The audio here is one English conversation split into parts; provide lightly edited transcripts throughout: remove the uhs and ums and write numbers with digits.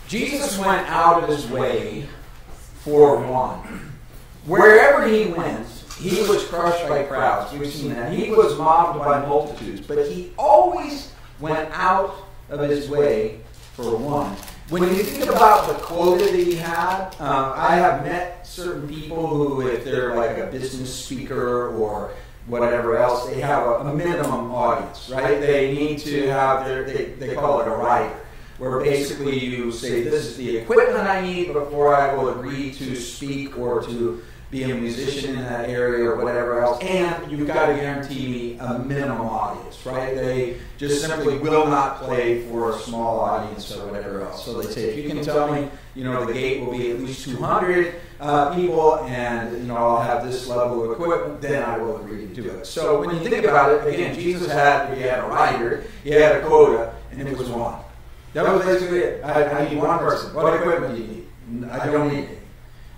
Jesus went out of his way for one. Wherever he went, he was crushed by crowds. We've seen that. He was mobbed by multitudes. But he always went out of his way for one. When you think about the quota that he had, I have met certain people who, if they're like a business speaker or whatever else, they have a minimum audience, right? They need to have they call it a rider, where basically you say, this is the equipment I need before I will agree to speak or to be a musician in that area or whatever else, and you've got to guarantee me a minimum audience, right? They just simply will not play for a small audience or whatever else. So they say, if you can tell me, the gate will be at least 200 people, and I'll have this level of equipment, then I will agree to do it. So when you think about it, again, he had a rider, he had a quota, and it was one. That was basically it. I need one person. What equipment do you need? I don't need it.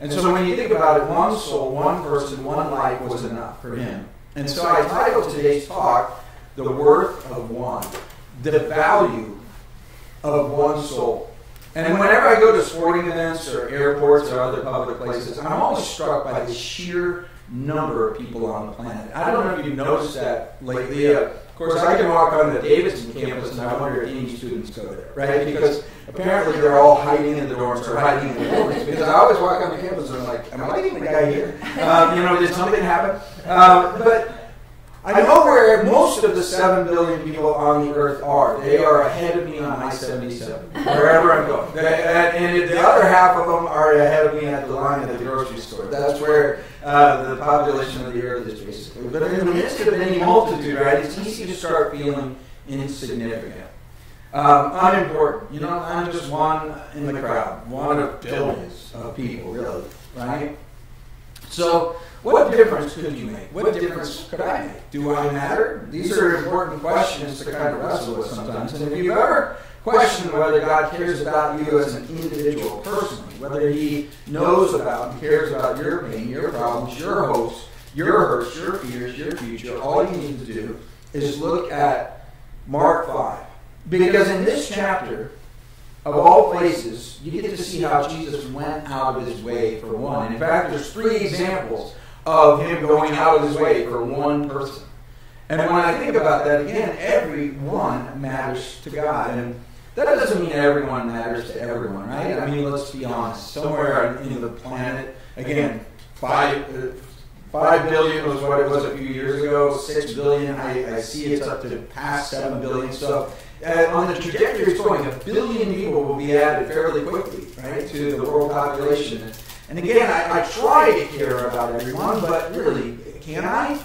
And so when you think about it, one soul, one person, one life was enough for him. And so I titled today's talk, The Worth of One, the value of one soul. And whenever I go to sporting events or airports or other public places, I'm always struck by the sheer number of people on the planet. I don't know if you've noticed that lately. Of course, I can walk on the Davidson campus and I wonder if any students go there, right? Because apparently they're all hiding in the dorms or hiding in the buildings. Because I always walk on the campus and I'm like, am I the guy here? Did something happen? But I know where most of the 7 billion people on the earth are. They are ahead of me on I-77, wherever I'm going. And the other half of them are ahead of me at the line at the grocery store. That's where the population of the earth is basically. But in the midst of any multitude, right, it's easy to start feeling insignificant. Unimportant. I'm just one in the crowd. One of billions of people, really, right? So what difference could you make? What difference could I make? Do I matter? These are important questions to kind of wrestle with sometimes. And if you've ever questioned whether God cares about you as an individual personally, whether he knows about and cares about your pain, your problems, your hopes, your hurts, your fears, your future, all you need to do is look at Mark 5. Because in this chapter, of all places, you get to see how Jesus went out of his way for one. And in fact, there's 3 examples of him going out of his way for one person. And when I think about that, again, everyone matters to God. And that doesn't mean everyone matters to everyone, right? I mean, let's be honest. Somewhere in the planet, again, 5 billion was what it was a few years ago, 6 billion. I see it's up to past 7 billion. So on the trajectory it's going, 1 billion people will be added fairly quickly, right, to the world population. And again, I try to care about everyone, but really, can I?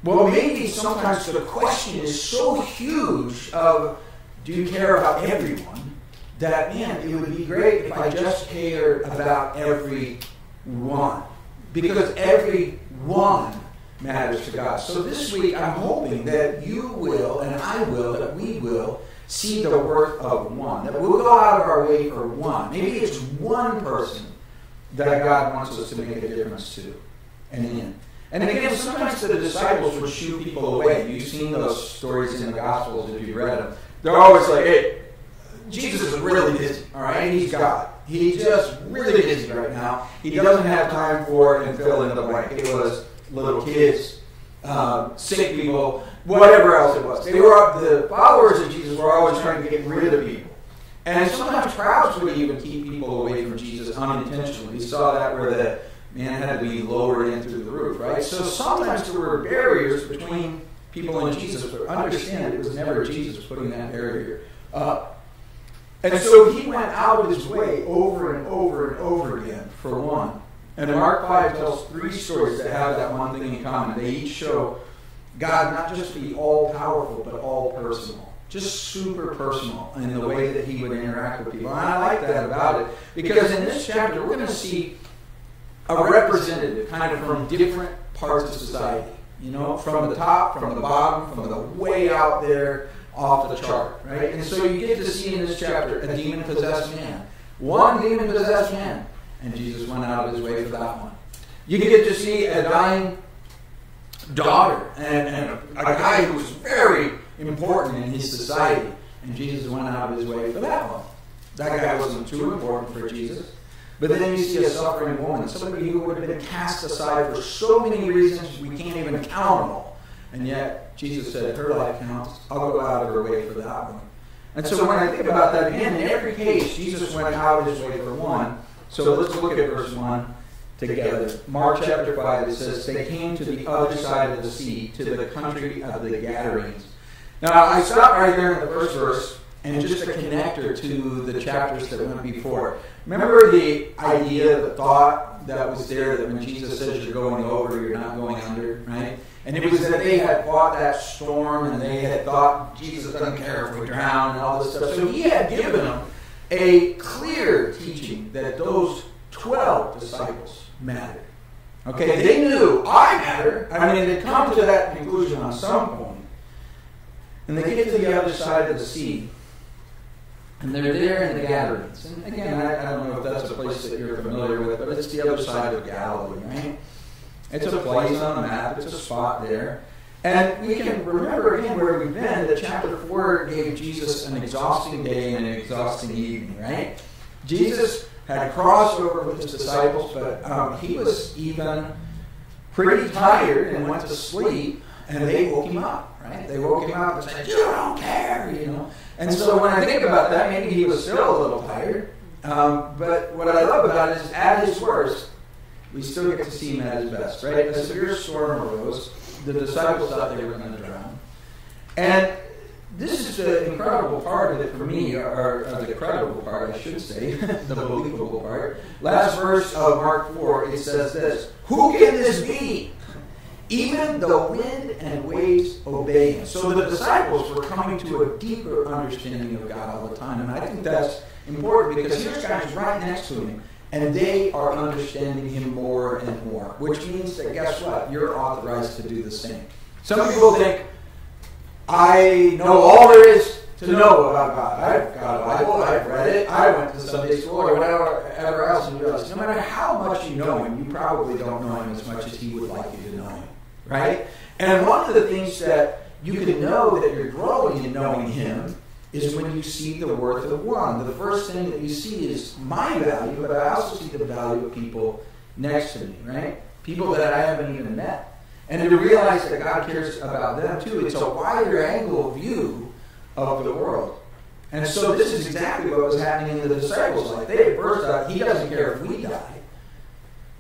Well, maybe sometimes the question is so huge of, do you care about everyone, that, man, it would be great if I just cared about everyone. Because everyone matters to God. So this week, I'm hoping that you will, and I will, that we will, see the worth of one. That we'll go out of our way for one. Maybe it's one person that God wants us to make a difference to and in. And again, sometimes the disciples would shoo people away. You've seen those stories in the Gospels if you've read them. They're always like, hey, Jesus is really busy, all right? He's God. He's just really busy right now. He doesn't have time for it, and fill in the blank. It was little kids, sick people, whatever else it was. The followers of Jesus were always trying to get rid of people. And sometimes crowds would even keep people away from Jesus unintentionally. We saw that where the man had to be lowered in through the roof, right? So sometimes there were barriers between people and Jesus, but understand it was never Jesus putting that barrier up. And so he went out of his way over and over and over again for one. And Mark 5 tells 3 stories that have that one thing in common. They each show God not just to be all-powerful, but all-personal. Just super personal in the way that he would interact with people. And I like that about it, because in this chapter, we're going to see a representative kind of from different parts of society. From the top, from the bottom, from the way out there, off the chart, right? And so you get to see in this chapter a demon-possessed man. One demon-possessed man. And Jesus went out of his way for that one. You get to see a dying daughter and a guy who was very important in his society. And Jesus went out of his way for that one. That guy wasn't too important for Jesus. But then you see a suffering woman, somebody who would have been cast aside for so many reasons we can't even count them all. And yet, Jesus said, her life counts. I'll go out of her way for that one. And so when I think about that again, in every case, Jesus went out of his way for one. So let's look at verse 1 together. Mark chapter 5, it says, they came to the other side of the sea, to the country of the Gadarenes. Now, I stopped right there in the first verse, and just a connector to the chapters that went before. Remember the idea, the thought that was there that when Jesus says you're going over, you're not going under, right? And it was that they had fought that storm, and they had thought Jesus doesn't care if we drown and all this stuff. So he had given them a clear teaching that those 12 disciples mattered. Okay, they knew I matter. I mean, they come to that conclusion on some point. And they get to the other side of the sea. And they're there in the Gadarenes. And again, I don't know if that's a place that you're familiar with, but it's the other side of Galilee, right? It's a place on the map. It's a spot there. And we can remember again where we've been, that chapter 4 gave Jesus an exhausting day and an exhausting evening, right? Jesus had crossed over with his disciples, but he was even pretty tired and went to sleep, and they woke him up, right? They woke him up and said, you don't care, you know. And so when I think about that, maybe he was still a little tired. But what I love about it is, at his worst, we still get to see him at his best, right? A severe storm arose. The disciples thought they were going to drown. And this is the incredible part of it for me, or the credible part, I should say, the believable part. Last verse of Mark 4, it says this, who can this be? Even the wind and waves obey him. So the disciples were coming to a deeper understanding of God all the time. And I think that's important because here's guys right next to him. And they are understanding him more and more. Which means that, guess what? You're authorized to do the same. Some people think, I know all there is to know about God. I've got a Bible, I've read it, I went to Sunday school or whatever else, and you realize no matter how much you know him, you probably don't know him as much as he would like you to know him. Right? And one of the things that you can know that you're growing in knowing him is when you see the worth of one. The first thing that you see is my value, but I also see the value of people next to me, right? People that I haven't even met. And to realize that God cares about them too. It's a wider angle view of the world. And so this is exactly what was happening in the disciples' life. They at first thought, he doesn't care if we die.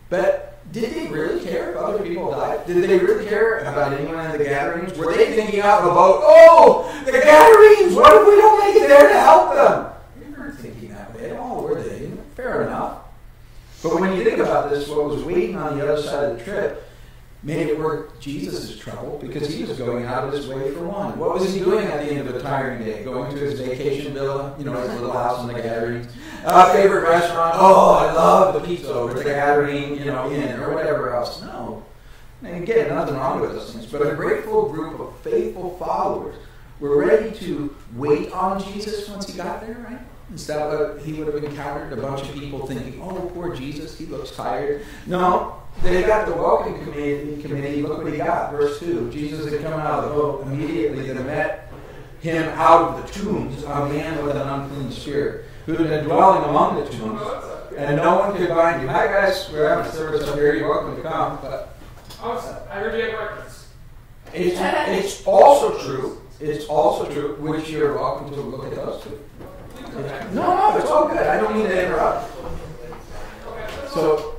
But did they really care if other people died? Did they really care about anyone in the Gadarenes? Were they thinking out about, oh, the Gadarenes, what if we don't make it there to help them? They weren't thinking that way at all, were they? Fair enough. But when you think about this, what was waiting on the other side of the trip made it work Jesus' trouble because he was going out of his way for one. What was he doing at the end of a tiring day? Going to his vacation villa, his little house in the Gadarenes. Favorite restaurant, oh, I love the pizza over at the Gadarene, inn or whatever else. No. And again, nothing wrong with those things. But a grateful group of faithful followers were ready to wait on Jesus once he got there, right? Instead of he would have encountered a bunch of people thinking, oh, poor Jesus, he looks tired. No, they got the welcome committee. Look what he got. Verse 2. Jesus had come out of the boat. Immediately they met him out of the tombs, a man with an unclean spirit, who had been dwelling among the tombs, and no one could bind him. Hi guys, we're having service up here. You're welcome to come. But I heard you have breakfast. It's also true. It's also true, which you're welcome to look at those two. No, it's all good. I don't mean to interrupt. So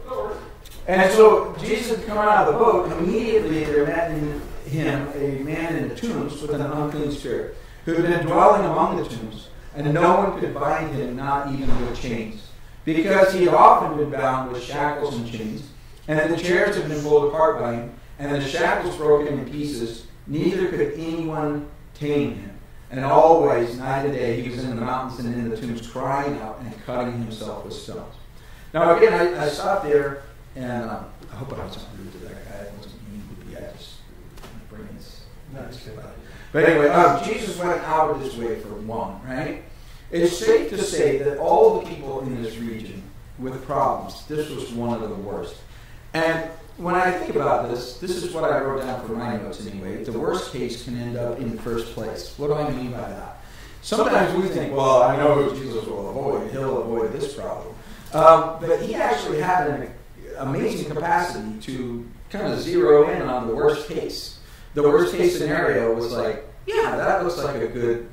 Jesus had come out of the boat, and immediately there met in him a man in the tombs with an unclean spirit, who had been dwelling among the tombs, and no one could bind him, not even with chains, because he had often been bound with shackles and chains, and the chairs had been pulled apart by him, and the shackles broken in pieces. Neither could anyone tame him. And always, night and day, he was in the mountains and in the tombs, crying out and cutting himself with stones. Now, again, I stopped there, and I hope I wasn't rude to that guy. I wasn't mean to be. I just bring this. But anyway, Jesus went out of his way for one, right? It's safe to say that all the people in this region with problems, this was one of the worst. And when I think about this is what I wrote down for my notes anyway. The worst case can end up in first place. What do I mean by that? sometimes we think, well, I know who Jesus will avoid. He'll avoid this problem. But he actually had an amazing capacity to kind of zero in on the worst case. The worst case scenario was like, yeah, that looks like a good,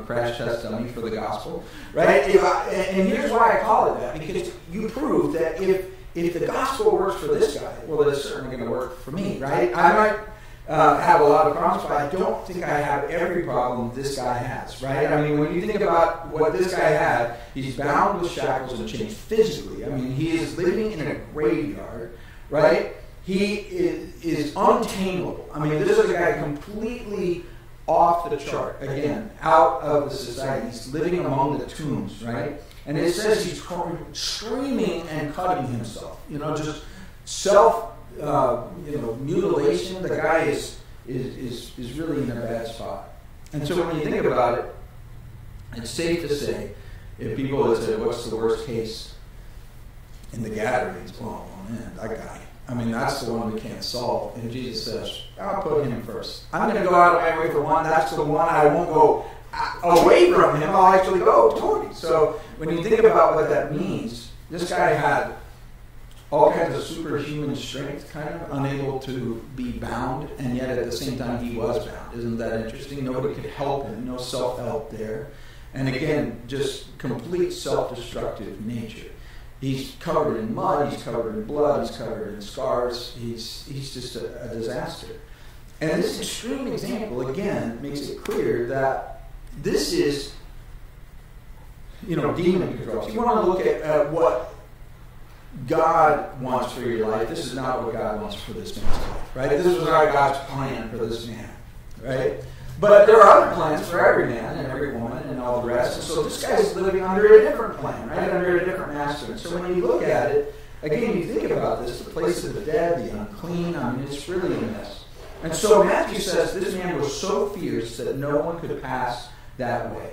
crash test dummy for the gospel, right? And here's why I call it that, because you prove that if the gospel works for this guy, well, it's certainly going to work for me, right? I might have a lot of problems, but I don't think I have every problem this guy has, right? I mean, when you think about what this guy had, he's bound with shackles and chains physically. I mean, he is living in a graveyard, right? He is untamable. I mean, this is a guy completely off the chart, again, out of the society. He's living among the tombs, right? And it says he's screaming and cutting himself, just mutilation. The guy is really in a bad spot. And so when you think about it, it's safe to say, if people would say, what's the worst case in the gatherings? Oh man, that guy. I mean, that's the one we can't solve. And Jesus says, I'll put him first. I'm going to go out of my way for one. That's the one I won't go away from him. I'll actually go toward him. So when you think about what that means, this guy had all kinds of superhuman strength, kind of unable to be bound, and yet at the same time he was bound. Isn't that interesting? Nobody could help him. No self-help there. And again, just complete self-destructive nature. He's covered in mud, he's covered in blood, he's covered in scars. He's just a disaster. And this extreme example, again, makes it clear that this is, demon control. If you want to look at what God wants for your life, this is not what God wants for this man's life, right? This was not God's plan for this man, right? But there are other plans for every man and every woman and all the rest. And so this guy's living under a different plan, right? Under a different master. And so when you look at it, again, you think about this, the place of the dead, the unclean, I mean, it's really a mess. And so Matthew says this man was so fierce that no one could pass that way.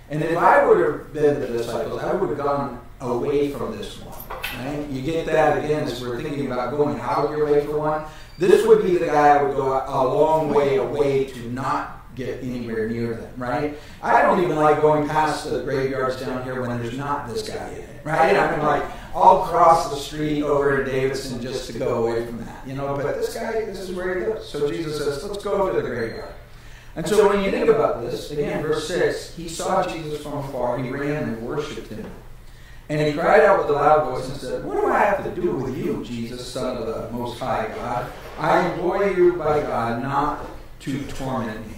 And if I would have been the disciples, I would have gone away from this one, right? You get that again as we're thinking about going out of your way for one. This would be the guy I would go a long way away to not get anywhere near them, right? I don't even like going past the graveyards down here when there's not this guy in it, right? I mean, like, I'll cross the street over to Davidson just to go away from that, but this guy, this is where he goes. So Jesus says, let's go to the graveyard. And so when you think about this, again, verse 6, he saw Jesus from afar, he ran and worshipped him. And he cried out with a loud voice and said, what do I have to do with you, Jesus, Son of the Most High God? I implore you by God not to torment me.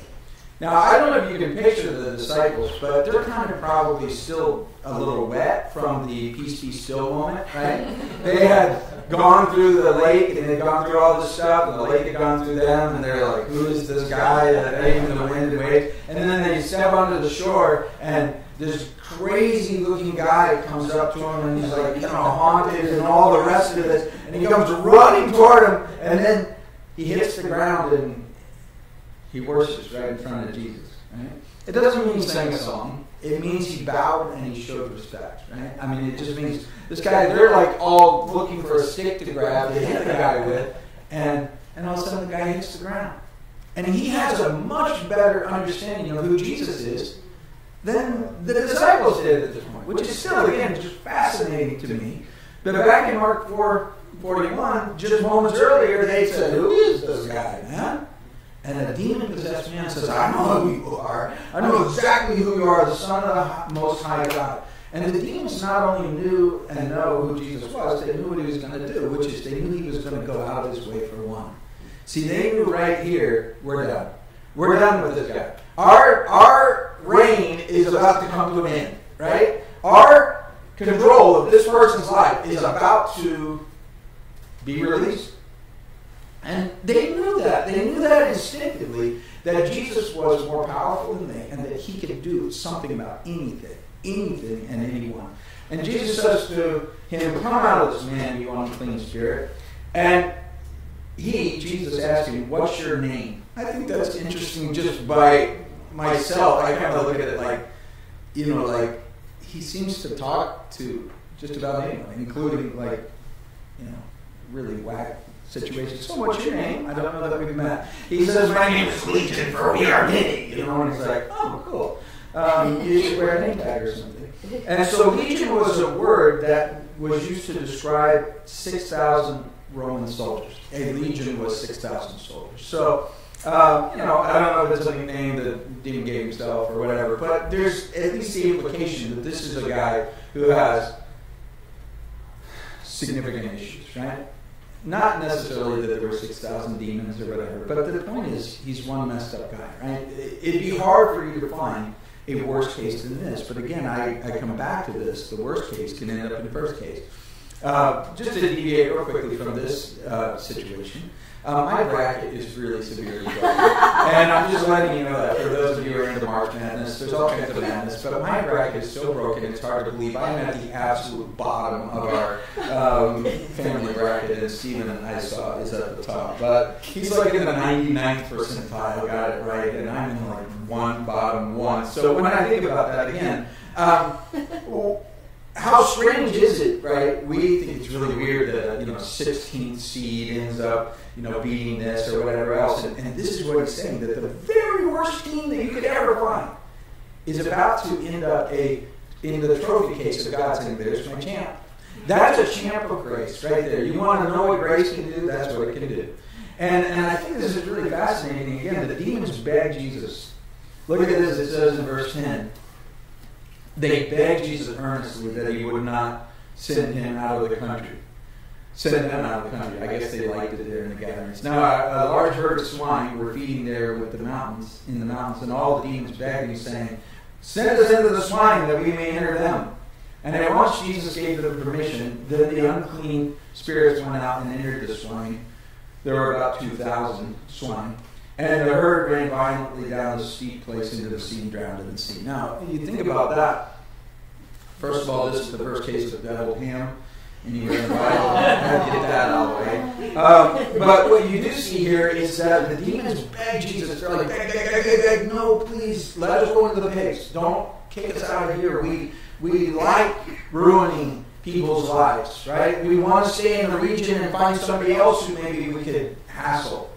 Now, I don't know if you can picture the disciples, but they're kind of probably still a little wet from the peace be still moment, right? They had gone through the lake, and they'd gone through all this stuff, and the lake had gone through them, and they're like, who is this guy that named the wind and waves? And then they step onto the shore, and this crazy-looking guy comes up to him, and he's like, haunted, and all the rest of this, and he comes running toward him, and then he hits the ground, and he worships right in front of Jesus. Right? It doesn't mean he sang a song. It means he bowed and he showed respect. Right? I mean, it just means this guy, they're like all looking for a stick to grab to hit the guy with, and all of a sudden the guy hits the ground. And he has a much better understanding of who Jesus is than the disciples did at this point, which is still, again, just fascinating to me. But back in Mark 4:41, just moments earlier, they said, who is this guy, man? And a demon-possessed man says, I know who you are. I know exactly who you are, the Son of the Most High God. And the demons not only knew and know who Jesus was, they knew what he was going to do, which is they knew he was going to go out of his way for one. See, they knew right here, we're done. We're done with this guy. Our reign is about to come to an end, right? Our control of this person's life is about to be released. And they knew that. They knew that instinctively, that Jesus was more powerful than they, and that he could do something about anything and anyone. And Jesus says to him, come out of this man, you unclean spirit. And Jesus asked him, what's your name? I think that's interesting just by myself. I kind of look at it like, like he seems to talk to just about anyone, including really whack situations. So what's your name? I don't know that we've met. He says, my name is Legion, for we are many. And he's like, oh, cool. You should wear a name tag or something. And so legion was a word that was used to describe 6,000 Roman soldiers. A legion was 6,000 soldiers. So, I don't know if it's a name that Demon gave himself or whatever, but there's at least the implication that this is a guy who has significant issues, right? Not necessarily that there were 6,000 demons or whatever, but the point is he's one messed up guy, right? It'd be hard for you to find a worse case than this, but again, I come back to this. The worst case can end up in the first case. Just to deviate real quickly from this situation, my bracket is really severely broken. And I'm just letting you know that for those of you who are into March Madness, there's all kinds of madness, but my bracket is so broken it's hard to believe. I'm at the absolute bottom of our family bracket, and Stephen I saw is at the top. But he's like in the 99th percentile, got it right, and I'm in like bottom one. So when I think about that again, how strange is it, right? We think it's really weird that 16th seed ends up, beating this or whatever else. And this is what he's saying, that the very worst team that you could ever find is about to end up in the trophy case of God saying, there's my champ. That's a champ of grace right there. You want to know what grace can do? That's what it can do. And I think this is really fascinating. Again, the demons beg Jesus. Look at this. It says in verse 10. They begged Jesus earnestly that he would not send him out of the country. Send them out of the country. I guess they liked it there in the gatherings. Now, a large herd of swine were feeding there in the mountains, and all the demons begged him, saying, send us into the swine that we may enter them. And then once Jesus gave them permission, then the unclean spirits went out and entered the swine. There were about 2,000 swine. And the herd ran violently down the steep place into the sea and drowned in the sea. Now, you think about that. First of all, this is the first case of deviled ham. Anywhere in the Bible, I had to get that out of the way. But what you do see here is that the demons beg Jesus. They're like, beg, no, please, let us go into the pigs. Don't kick us out of here. We like ruining people's lives, right? We want to stay in the region and find somebody else who maybe we could hassle.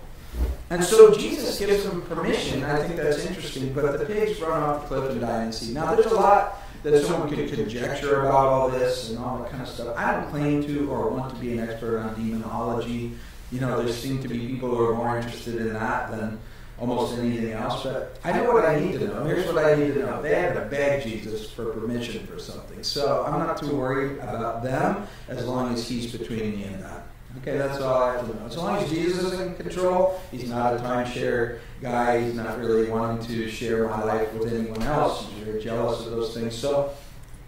And so Jesus gives them permission. I think that's interesting. But the pigs run off the cliff and die in the sea. Now, there's a lot that someone could conjecture about all this and all that kind of stuff. I don't claim to or want to be an expert on demonology. There seem to be people who are more interested in that than almost anything else. But I know what I need to know. Here's what I need to know. They had to beg Jesus for permission for something. So I'm not too worried about them as long as he's between me and that. Okay, that's all I have to know. As long as Jesus is in control, he's not a timeshare guy. He's not really wanting to share my life with anyone else. He's very jealous of those things. So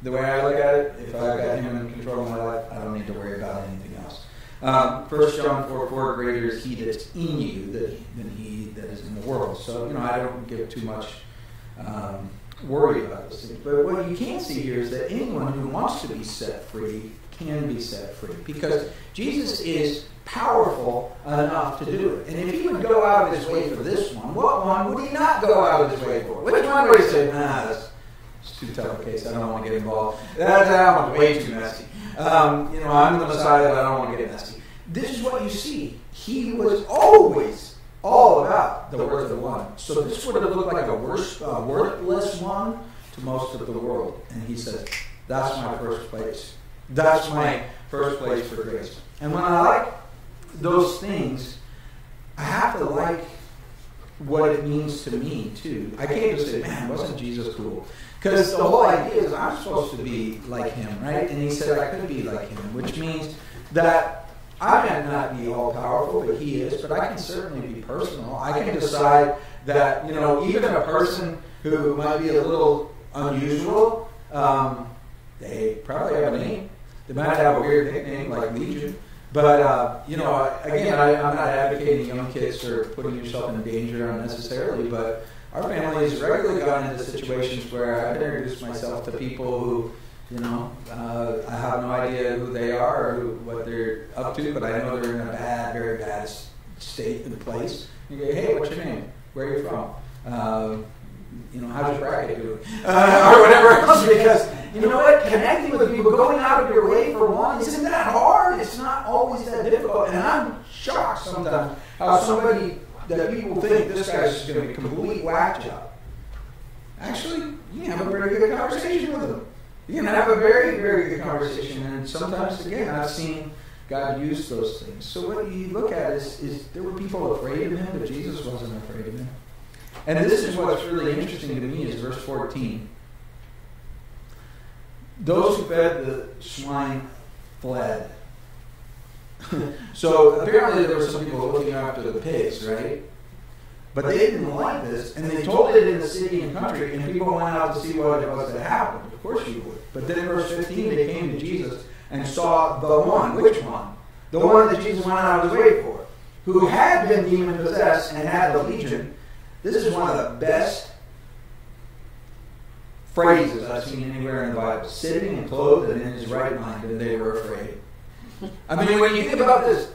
the way I look at it, if I've got him in control of my life, I don't need to worry about anything else. 1 John 4:4, greater is he that's in you than he that is in the world. So, I don't give too much worry about those things. But what you can see here is that anyone who wants to be set free can be set free, because Jesus is powerful enough to do it. And if he would go out of his way for this one, what one would he not go out of his way for? Which one would he say, that's too tough a case, I don't want to get involved. That's way too messy. I'm the Messiah, but I don't want to get messy. This is what you see. He was always all about the worth of one. So this would have looked like a worthless one to most of the world. And he says, that's my first place. That's my first place for grace. And when I like those things, I have to like what it means to me, too. I can't just say, man, wasn't Jesus cool? Because the whole idea is I'm supposed to be like him, right? And he said I could be like him, which means that I might not be all-powerful, but he is, but I can certainly be personal. I can decide that, even a person who might be a little unusual, they probably have a name. They might have a weird nickname like Legion. But, again, I'm not advocating young kids for putting yourself in danger unnecessarily, but our family has regularly gotten into situations where I've introduced myself to people who, I have no idea who they are or what they're up to, but I know they're in a bad, very bad state and place. You go, hey, what's your name? Where are you from? How's your bracket doing? Or whatever else, because you know what? Connecting with people, going out of your way for one, isn't that hard? It's not always that difficult. And I'm shocked sometimes how somebody that people think this guy's just going to be a complete whack job. actually, you can have a very good conversation with them. You can have a very, very good conversation. And sometimes, again, I've seen God use those things. So what you look at is there were people afraid of him, but Jesus wasn't afraid of him. And this is what's really interesting to me is verse 14. Those who fed the swine fled. So apparently there were some people looking after the pigs, right? But they didn't like this, and they told it in the city and country, and people went out to see what it was that happened. Of course you would. But then in verse 15, they came to Jesus and saw the one. Which one? The one that Jesus went out of his way for, who had been demon-possessed and had the legion. This is one of the best phrases I've seen anywhere in the Bible. Sitting and clothed and in his right mind, and they were afraid. I mean, when you think about this,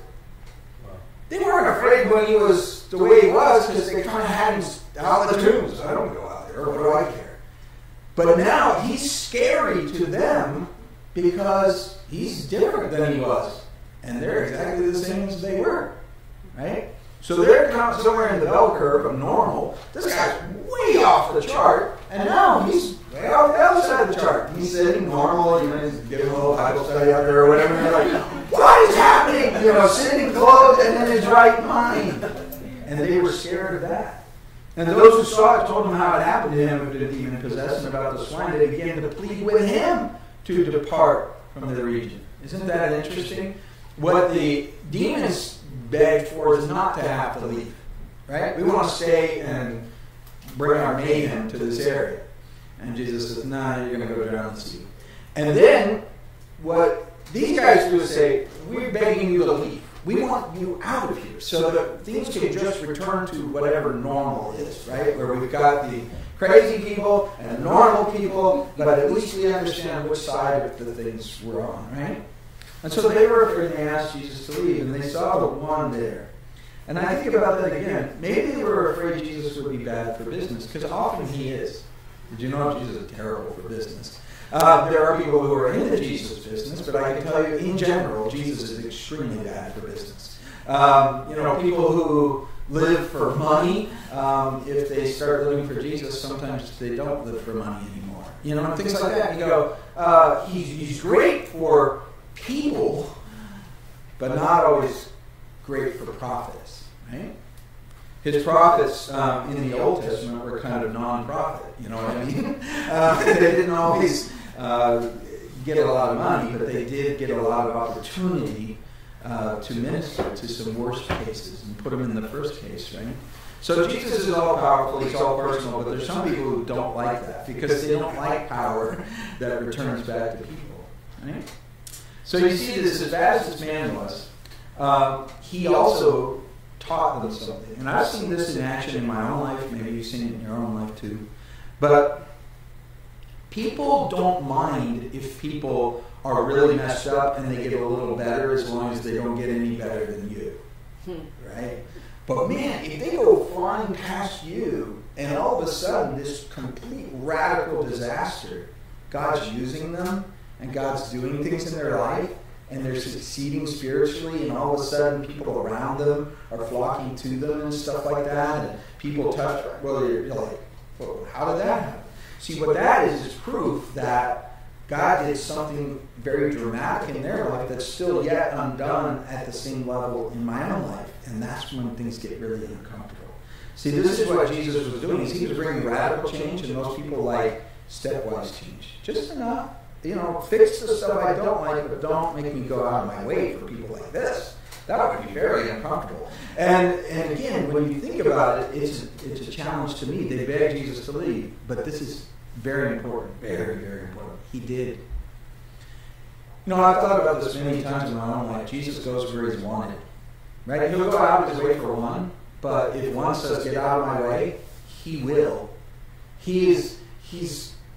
they weren't afraid when he was the way he was because they kind of had him out of the tombs. I don't go out there. What do I care? But now he's scary to them because he's different than he was. And they're exactly the same as they were. Right? So they're somewhere in the bell curve of normal. This guy's way off the chart. And now he's way off the other side of the chart. He's sitting normal. He's giving a little Bible study out there or whatever. And they're like, what is happening? Sitting clothed and in his right mind. And they were scared of that. And those who saw it told him how it happened to him who did demon possessed and about the swine. They began to plead with him to depart from the region. Isn't that interesting? What the demons begged for is not to have to leave. Right? We want to stay and bring our mayhem to this area. And Jesus says, nah, you're going to go drown in the sea. And then what these guys do is say, we're begging you to leave. We want you out of here so that things can just return to whatever normal is, right? Where we've got the crazy people and normal people, but at least we understand which side of the things we're on, right? And so they were afraid, and they asked Jesus to leave, and they saw the one there. And I think about that again. Maybe they were afraid Jesus would be bad for business, because often he is. Did you know Jesus is terrible for business? There are people who are in the Jesus business, but I can tell you, in general, Jesus is extremely bad for business. People who live for money, if they start living for Jesus, sometimes they don't live for money anymore. Things like that. You go, he's great for people, but not always great for prophets, right? His prophets in the Old Testament were kind of non-profit, you know what I mean? They didn't always get a lot of money, but they did get a lot of opportunity to minister to some worst cases and put them in the first case, right? So Jesus is all powerful, he's all personal, but there's some people who don't like that because they don't like power that returns back to people, right? So you see this, as bad as this man was, he also taught them something. And I've seen this in action in my own life. Maybe you've seen it in your own life too. But people don't mind if people are really messed up and they get a little better as long as they don't get any better than you. Right? But man, if they go flying past you and all of a sudden this complete radical disaster, God's using them and God's doing things in their life, and they're succeeding spiritually, and all of a sudden people around them are flocking to them and stuff like that, and people touch, well, you're like, well, how did that happen? See, what that is proof that God did something very dramatic in their life that's still yet undone at the same level in my own life, and that's when things get really uncomfortable. See, this is what Jesus was doing, is he was bringing radical change, and most people like stepwise change. Just enough. Fix the stuff I don't like, but don't make me go out of my way for people like this. That would be very uncomfortable. And again, when you think about it, it's a challenge to me. They begged Jesus to leave, but this is very important, very, very important. He did. I've thought about this many times in my own life. Jesus goes where he's wanted. Right? He'll go out of his way for one, but if one says, get out of my way, he will. He's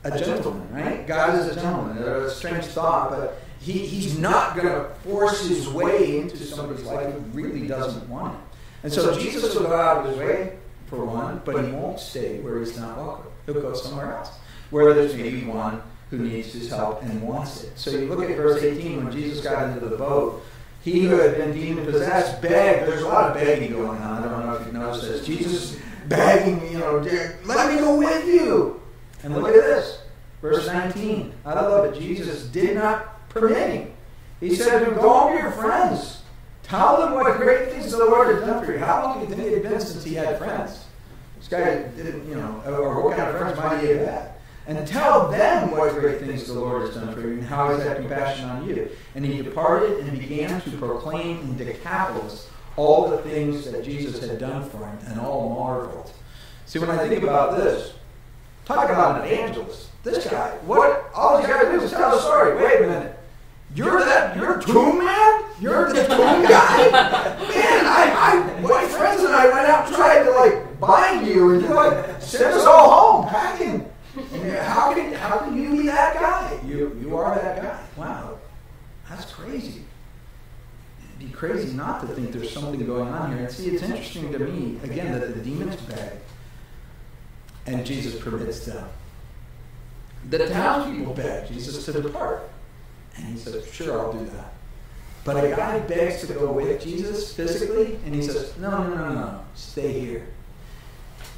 a gentleman, right? God is a gentleman. It's a strange thought, but he's not going to force his way into somebody's life who really doesn't want it. And so Jesus will go out of his way for one, but he won't stay where he's not welcome. He'll go somewhere else, where there's maybe one who needs his help and wants it. So you look at verse 18, when Jesus got into the boat, he who had been demon-possessed begged. There's a lot of begging going on. I don't know if you've noticed this. Jesus begging, let me go with you. And look at this. Verse 19. I love it. Jesus did not permit him. He said to him, go home to your friends. Tell them what great things the Lord has done for you. How long do you think it had been since he had friends? This guy didn't, or what kind of friends might he have had? And tell them what great things the Lord has done for you and how he's had compassion on you. And he departed and began to proclaim in Decapolis all the things that Jesus had done for him, and all marveled. See, when I think about this, talk about an evangelist. This guy, all he's got to do is tell the story. Wait a minute. You're tomb man? You're the tomb guy? Man, my friends and I went out and tried to bind you, and you sent us all home packing. How can you be that guy? You are that guy. Wow, that's crazy. It'd be crazy not to think there's something going on here. And see, it's interesting to me again that the demons beg, and Jesus permits them. The townspeople beg Jesus to depart. And he says, sure, I'll do that. But a guy begs to go with Jesus physically, and he says, no, stay here.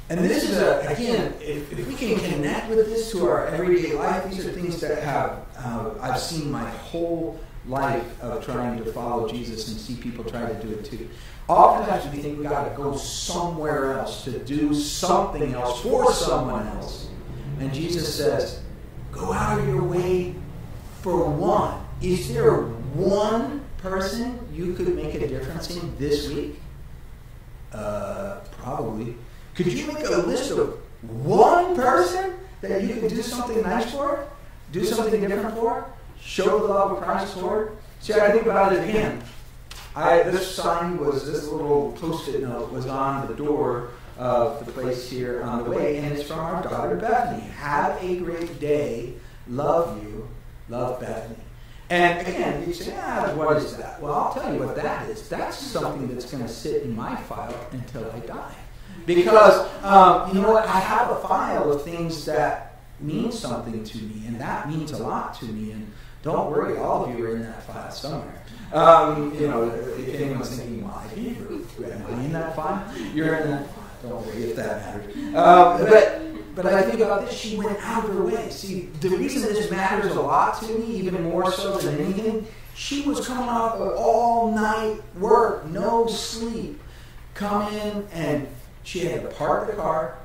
And this is, again, if we can connect with this to our everyday life, these are things that I've seen my whole life of trying to follow Jesus and see people try to do it too. Oftentimes we think we've got to go somewhere else to do something else for someone else. And Jesus says, go out of your way for one. Is there one person you could make a difference in this week? Probably. Could you make a list of one person that you could do something nice for? Do something different for? Show the love of Christ for? See, I think about it again. This little post-it note was on the door of the place here on the way, and it's from our daughter Bethany. Have a great day. Love you. Love Bethany. And again, you say, what is that? Well, I'll tell you what that is. That's something that's going to sit in my file until I die. Because, you know what? I have a file of things that mean something to me, and that means a lot to me. And don't worry, all of you are in that file somewhere. If anyone's thinking, well, am I in that file? You're in that file. Don't worry if that matters. But I think about this, she went out of her way. See, the reason this matters a lot to me, even more so than anything, she was coming off of all-night work, no sleep, come in, and she had to park the car,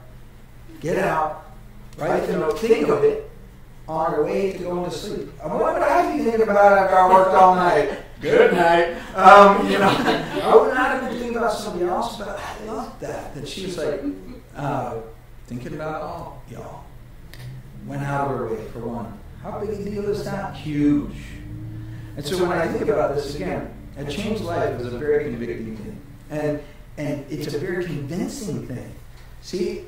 get out, write the note, think of it, on her way to going to sleep. What would I be thinking about after I worked all night? Good night. I would not have been thinking about somebody else, but I love that she was like, thinking about all y'all. Went out of her way for one. How big a deal is that? Huge. And so when I think about this again, a changed life is a very convicting thing. And it's a very convincing thing. See,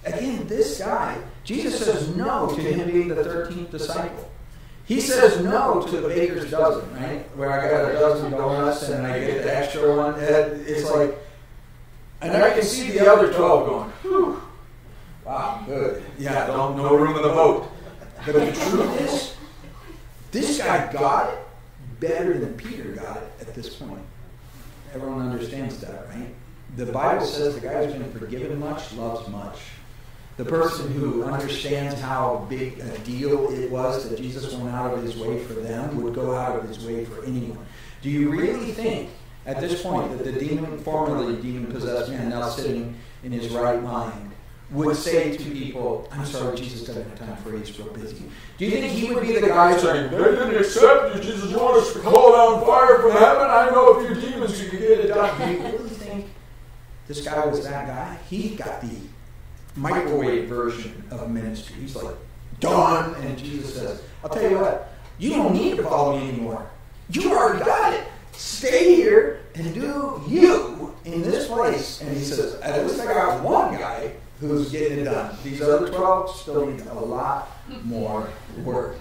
again, this guy, Jesus says no to him being the 13th disciple. He says no to the baker's dozen, right? Where I got a dozen donuts and I get the extra one. It's like, and I can see the other 12 going, whew, wow, good. Yeah, no room in the boat. But the truth is, this guy got it better than Peter got it at this point. Everyone understands that, right? The Bible says the guy who's been forgiven much loves much. The person who understands how big a deal it was that Jesus went out of his way for them would go out of his way for anyone. Do you really think at this point that the formerly demon-possessed man, now sitting in his right mind, would say to people, I'm sorry, Jesus doesn't have time for you, he's real busy. Do you think he would be the guy saying, they didn't accept you, Jesus, you want us to call down fire from heaven? I know if you're demons, you can get it done. Do you really think this guy was that guy? He got the microwave version of ministry. He's like, done. And Jesus says, I'll tell you what, you don't need to follow me anymore. You already got it. Stay here and do you in this place. And he says, at least I got one guy who's getting it done. These other 12 still need a lot more work.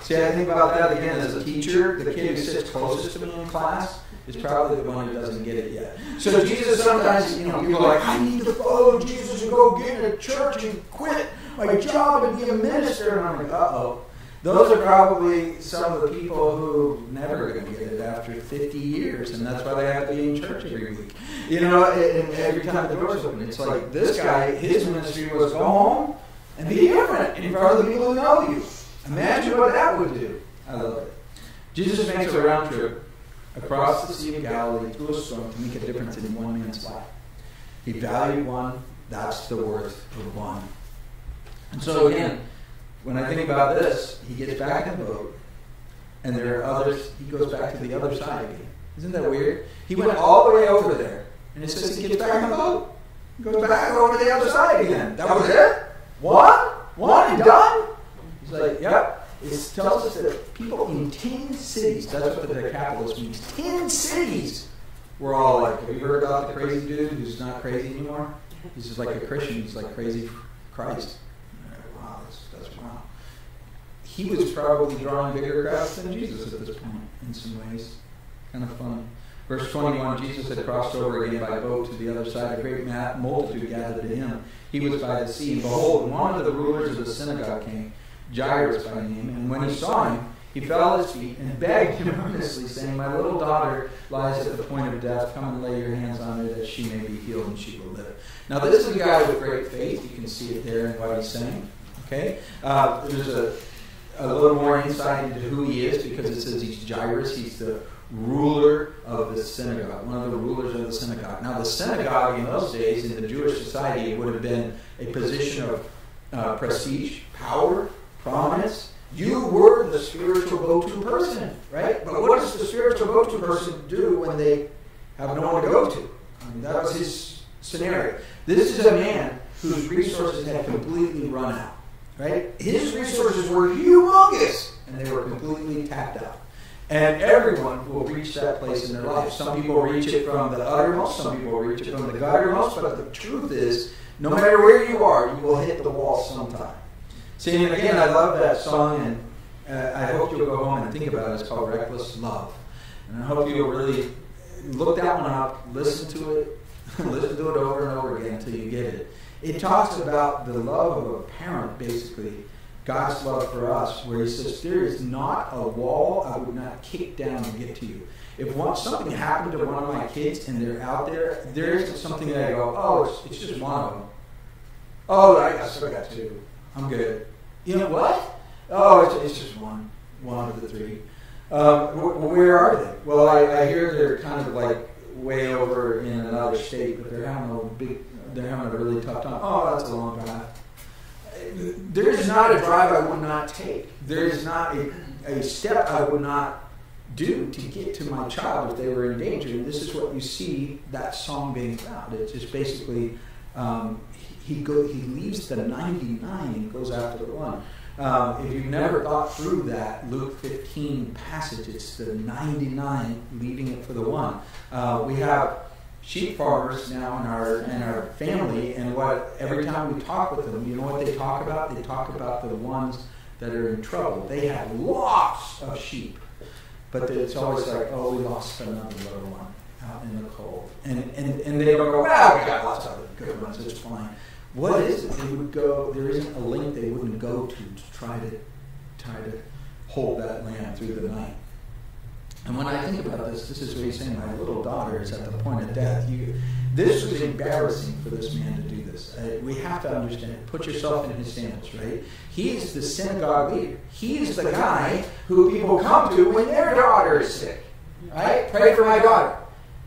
See, I think about that again as a teacher. The kid who sits closest to me in class is probably the one who doesn't get it yet. So Jesus sometimes, people are like, I need to follow Jesus and go get in a church and quit my job and be a minister. And I'm like, uh-oh. Those are probably some of the people who never going to get it after 50 years, and that's why they have to be in church every week. And every time the doors open, it's like this guy, his ministry was go home and be different in front of the people who know you. Imagine what that would do. I love it. Jesus makes a round trip across the Sea of Galilee through a storm to make a difference in one man's life. He valued one. That's the worth of one. And so again, when I think about this, he gets back in the boat, and there are others. He goes back to the other side again. Isn't that weird? He went all the way over there, and it says he gets back in the boat, goes back over to the other side again. That was it? One and done? He's like, yep. It tells us that people in 10 cities, that's what the Decapolis means, 10 cities were all like, have you heard about the crazy dude who's not crazy anymore? He's just like a Christian. He's like crazy for Christ. Wow, that's wow. He was probably drawing bigger crowds than Jesus at this point in some ways. Kind of fun. Verse 21, Jesus had crossed over again by boat to the other side. A great multitude gathered to him. He was by the sea. And behold, one of the rulers of the synagogue came, Jairus by name, and when he saw him, he fell at his feet and begged him earnestly, saying, my little daughter lies at the point of death. Come and lay your hands on her that she may be healed and she will live. Now this is a guy with great faith. You can see it there in what he's saying. Okay? There's a little more insight into who he is because it says he's Jairus. He's the ruler of the synagogue, one of the rulers of the synagogue. Now the synagogue in those days in the Jewish society would have been a position of prestige, power, prominence. You were the spiritual go-to person, right? But what does the spiritual go-to person do when they have no one to go to? I mean, that was his scenario. This is a man whose resources had completely run out, right? His resources were humongous, and they were completely tapped out. And everyone will reach that place in their life. Some people reach it from the uttermost, some people reach it from the guttermost, but the truth is, no matter where you are, you will hit the wall sometime. See, and again, I love that song, and I hope you'll go home and think about it. It's called Reckless Love. And I hope you'll really look that one up, listen to it over and over again until you get it. It talks about the love of a parent, basically, God's love for us, where he says, there is not a wall I would not kick down to get to you. If something happened to one of my kids and they're out there, there isn't something that I go, oh, it's just one of them. Oh, I still got two. I'm good. You know what? Oh, it's just one of the three. Where are they? Well, I hear they're kind of like way over in another state, but they're having a really tough time. Oh, that's a long drive. There is not a drive I would not take. There is not a step I would not do to get to my child if they were in danger. And this is what you see that song being about. It's just basically he leaves the 99 and goes after the one. If you've never thought through that Luke 15 passage, it's the 99 leaving it for the one. We have sheep farmers now in our family, and every time we talk with them, you know what they talk about? They talk about the ones that are in trouble. They have lots of sheep, but it's always like, oh, we lost another little one out in the cold, and they don't go, well, we got lots of good ones, it's fine. What is it? They would go. There isn't a link they wouldn't go to try to hold that lamb through the night. And when I think about this is what he's saying. My little daughter is at the point of death. This was embarrassing for this man to do this. We have to understand it. Put yourself in his sandals, right? He is the synagogue leader. He is the guy who people come to when their daughter is sick. Right? Pray for my daughter.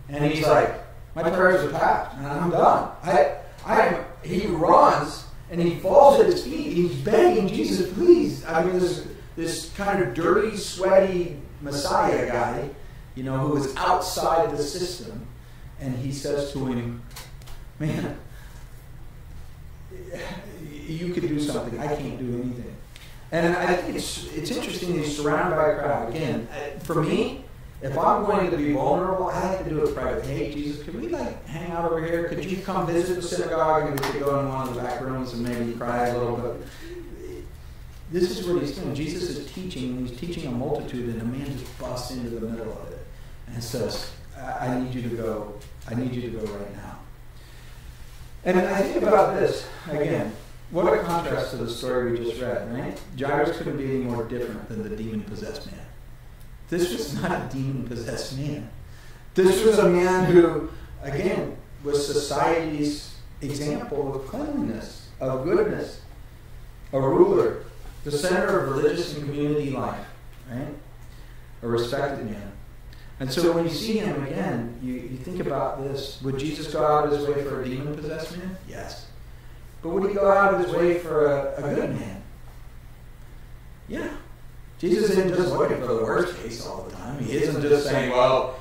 And he's like, my prayers are passed, and I'm done. He runs and he falls at his feet. He's begging Jesus, please. I mean, this kind of dirty, sweaty Messiah guy, who is outside the system, and he says to him, man, you could do something. I can't do anything. And I think it's interesting he's surrounded by a crowd. Again, for me, if I'm going to be vulnerable, I like to do it privately. Hey, Jesus, can we hang out over here? Could you come visit the synagogue and we could go in one of the back rooms and maybe cry a little bit? This is what he's doing. Jesus is teaching, and he's teaching a multitude, and a man just busts into the middle of it and says, I need you to go. I need you to go right now. And I think about this, again, what a contrast to the story we just read, right? Jairus couldn't be any more different than the demon-possessed man. This was not a demon-possessed man. This was a man who, again, was society's example of cleanliness, of goodness. a ruler, the center of religious and community life, right? A respected man. And so when you see him again, you think about this. Would Jesus go out of his way for a demon-possessed man? Yes. But would he go out of his way for a good man? Yeah. Jesus isn't just looking for the worst case all the time. He isn't just saying, well,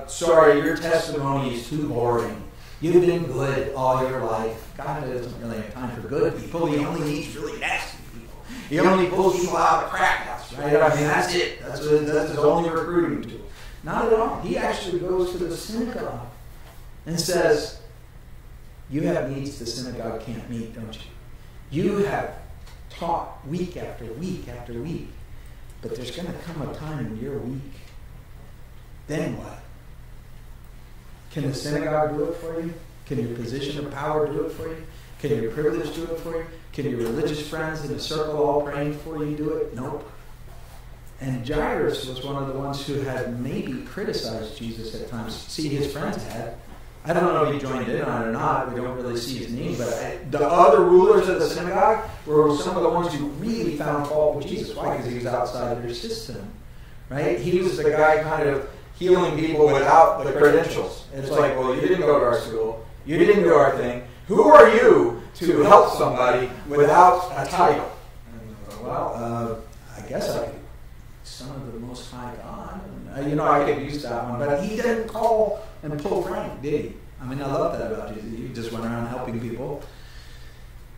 sorry, your testimony is too boring. You've been good all your life. God doesn't really have time for good people. He only needs really nasty people. He only pulls people out of the crack house, right? I mean, that's it. That's his only recruiting tool. Not at all. He actually goes to the synagogue and says, you have needs the synagogue can't meet, don't you? You have taught week after week after week. But there's going to come a time when you're weak. Then what? Can the synagogue do it for you? Can your position of power do it for you? Can your privilege do it for you? Can your religious friends in the circle all praying for you do it? Nope. And Jairus was one of the ones who had maybe criticized Jesus at times. See, his friends had. I don't know if he joined in on it or not. We don't really see his name. But the other rulers of the synagogue were some of the ones who really found fault with Jesus. Why? Because he was outside of their system. Right? He was the guy kind of healing people without the credentials. It's like, well, you didn't go to our school. You didn't do our thing. Who are you to help somebody without a title? Well, I guess I could. Son of the Most High God. I could use that one. But he didn't call and pull rank, did he? I mean, I love that about Jesus. He just went around helping people.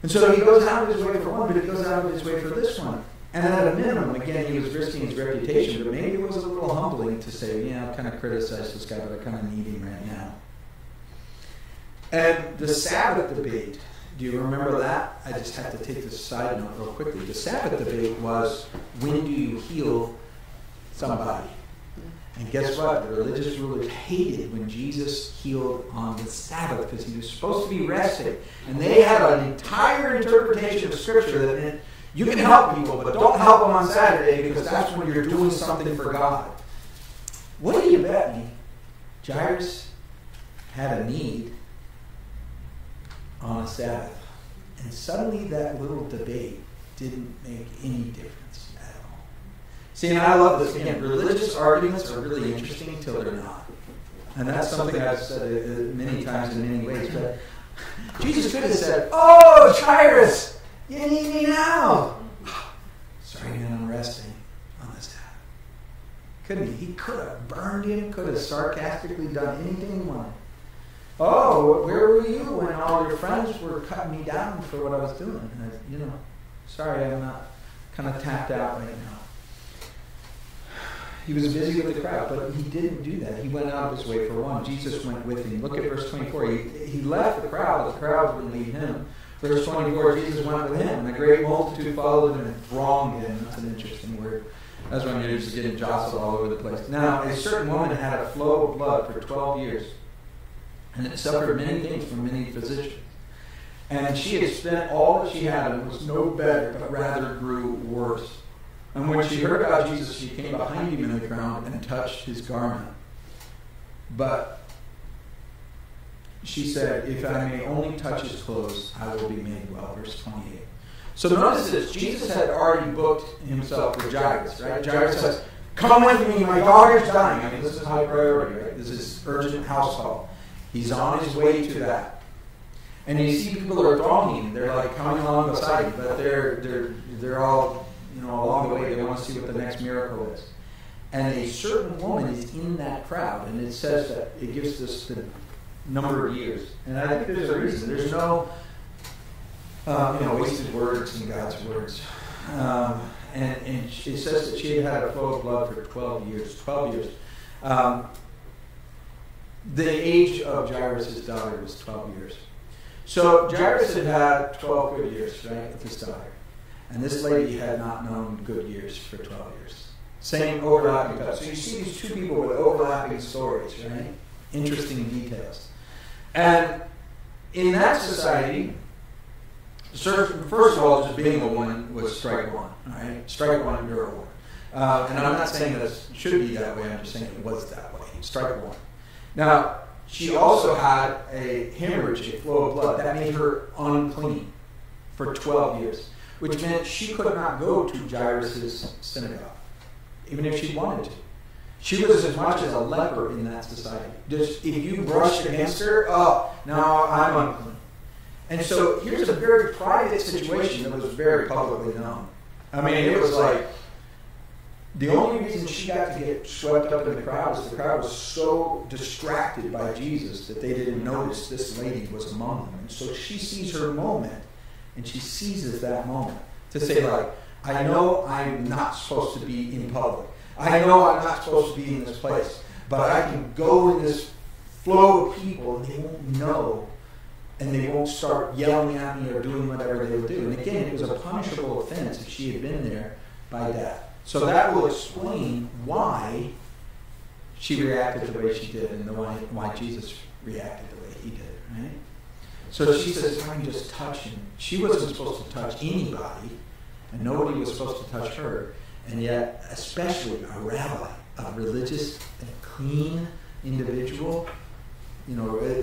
And so he goes out of his way for one, but he goes out of his way for this one. And at a minimum, again, he was risking his reputation, but maybe it was a little humbling to say, yeah, I kind of criticize this guy, but I kind of need him right now. And the Sabbath debate, do you remember that? I just have to take this side note real quickly. The Sabbath debate was, when do you heal somebody? And guess what? The religious rulers hated when Jesus healed on the Sabbath because he was supposed to be resting. And they had an entire interpretation of Scripture that meant you can help people, but don't help them on Saturday because that's when you're doing something for God. What do you bet me? Jairus had a need on a Sabbath. And suddenly that little debate didn't make any difference at all. See, and I love this. Again, religious arguments are really interesting until they're not. And that's something I've said many times in many ways. But Jesus could have said, oh, Jairus, you need me now. Sorry, man, I'm resting on the Sabbath. Couldn't he? He could have burned him, could have sarcastically done anything he wanted. Oh, where were you when all your friends were cutting me down for what I was doing? And sorry, I'm not kind of tapped out right now. He was busy with the crowd, but he didn't do that. He went out of his way for one. Jesus went with him. Look at verse 24. He left the crowd wouldn't leave him. Verse 24, Jesus went with him, and a great multitude followed him and thronged him. That's an interesting word. That's when you're just getting jostled all over the place. Now, a certain woman had a flow of blood for 12 years. And it suffered many things from many physicians. And she had spent all that she had and was no better, but rather grew worse. And when she heard about Jesus, she came behind him in the crowd and touched his garment. But she said, if I may only touch his clothes, I will be made well. Verse 28. So notice this. Jesus had already booked himself for Jairus, right? Jairus says, come with me, my daughter's dying. I mean, this is high priority, right? This is urgent house call. He's on his way to that. And you see people are thronging. They're like coming along beside him, but they're all, along the way. They want to see what the next miracle is. And a certain woman is in that crowd, and it says that it gives us the number of years. And I think there's a reason. There's no wasted words in God's words. And it says that she had a flow of blood for 12 years. 12 years. The age of Jairus' daughter was 12 years. So Jairus had 12 good years, right, with his daughter. And this lady had not known good years for 12 years. Same overlapping stuff. So you see these two people with overlapping stories, right? Interesting details. And in that society, first of all, just being a woman was strike one, all right? Strike one, you're a woman. And I'm not saying that it should be that way. I'm just saying it was that way. Strike one. Now, she also had a hemorrhage, a flow of blood. That made her unclean for 12 years. which meant she could not go to Jairus' synagogue, even if she wanted to. She was as much as a leper in that society. Just if you brushed against her, oh, now I'm unclean. And so here's a very private situation that was very publicly known. I mean, it was like, the only reason she got to get swept up in the crowd is the crowd was so distracted by Jesus that they didn't notice this lady was among them. And so she sees her moment, and she seizes that moment to say, like, I know I'm not supposed to be in public. I know I'm not supposed to be in this place. But I can go in this flow of people, and they won't know, and they won't start yelling at me or doing whatever they would do. And again, it was a punishable offense if she had been there by death. So that will explain why she reacted the way she did and why Jesus reacted the way he did, right? So she says, I can just touch him. She wasn't supposed to touch anybody, and nobody was supposed to touch her. And yet, especially a rabbi, a religious and clean individual,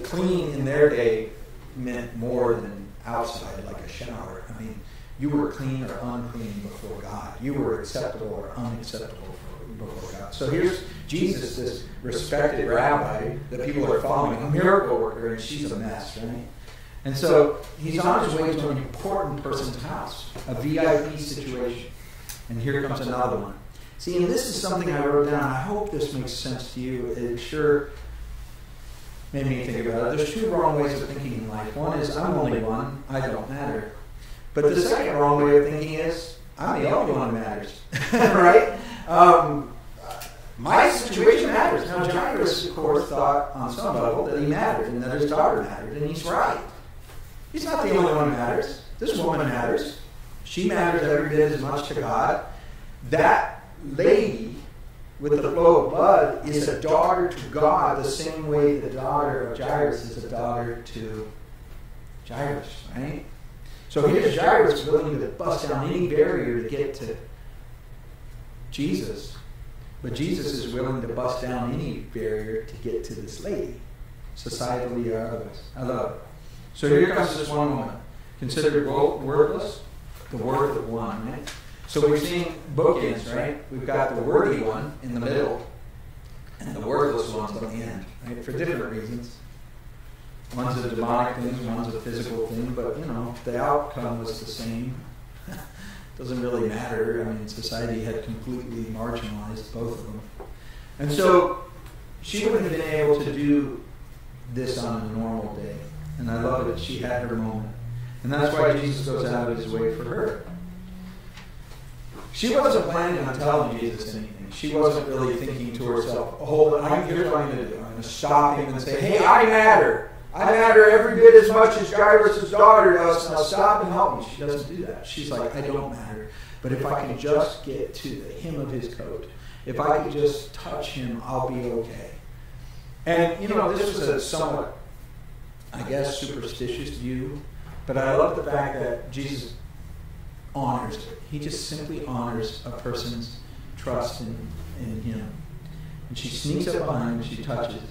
clean in their day meant more than outside, like a shower. I mean, you were clean or unclean before God. You were acceptable or unacceptable before God. So here's Jesus, this respected rabbi that people are following, a miracle worker, and she's a mess, right? And so he's on his way to an important person's house, a VIP situation. And here comes another one. See, and this is something I wrote down. I hope this makes sense to you. It sure made me think about it. There's two wrong ways of thinking in life. One is, I'm only one, I don't matter. But the second wrong way of thinking is, I'm the only one who matters. Right? My situation matters. Now, Jairus, of course, thought on some level that he mattered and that his daughter mattered, and he's right. He's not the only one who matters. This woman matters. She matters every bit as much to God. That lady with the flow of blood is a daughter to God the same way the daughter of Jairus is a daughter to Jairus, right? So here's Jairus willing to bust down any barrier to get to Jesus. But Jesus is willing to bust down any barrier to get to this lady, societally or otherwise. I love it. So here comes this one woman, considered worthless, the worth of one, right? So we're seeing bookends, right? We've got the worthy one in the middle, and the worthless one's on the end, right? For different reasons. One's a demonic thing, one's a physical thing, but, the outcome was the same. Doesn't really matter. I mean, society had completely marginalized both of them. And so she wouldn't have been able to do this on a normal day. And I love it. She had her moment. And that's why Jesus goes out of his way for her. She wasn't planning on telling Jesus anything. She wasn't really thinking to herself, here's what I'm going to do. I'm going to stop him and say, hey, I matter. I matter every bit as much as Jairus' daughter does. Now stop and help me. She doesn't do that. She's like, I don't matter. But if I can just get to the hem of his coat, if I can just touch him, I'll be okay. And, this was a somewhat, I guess, superstitious view. But I love the fact that Jesus honors it. He just simply honors a person's trust in him. And she sneaks up behind him and she touches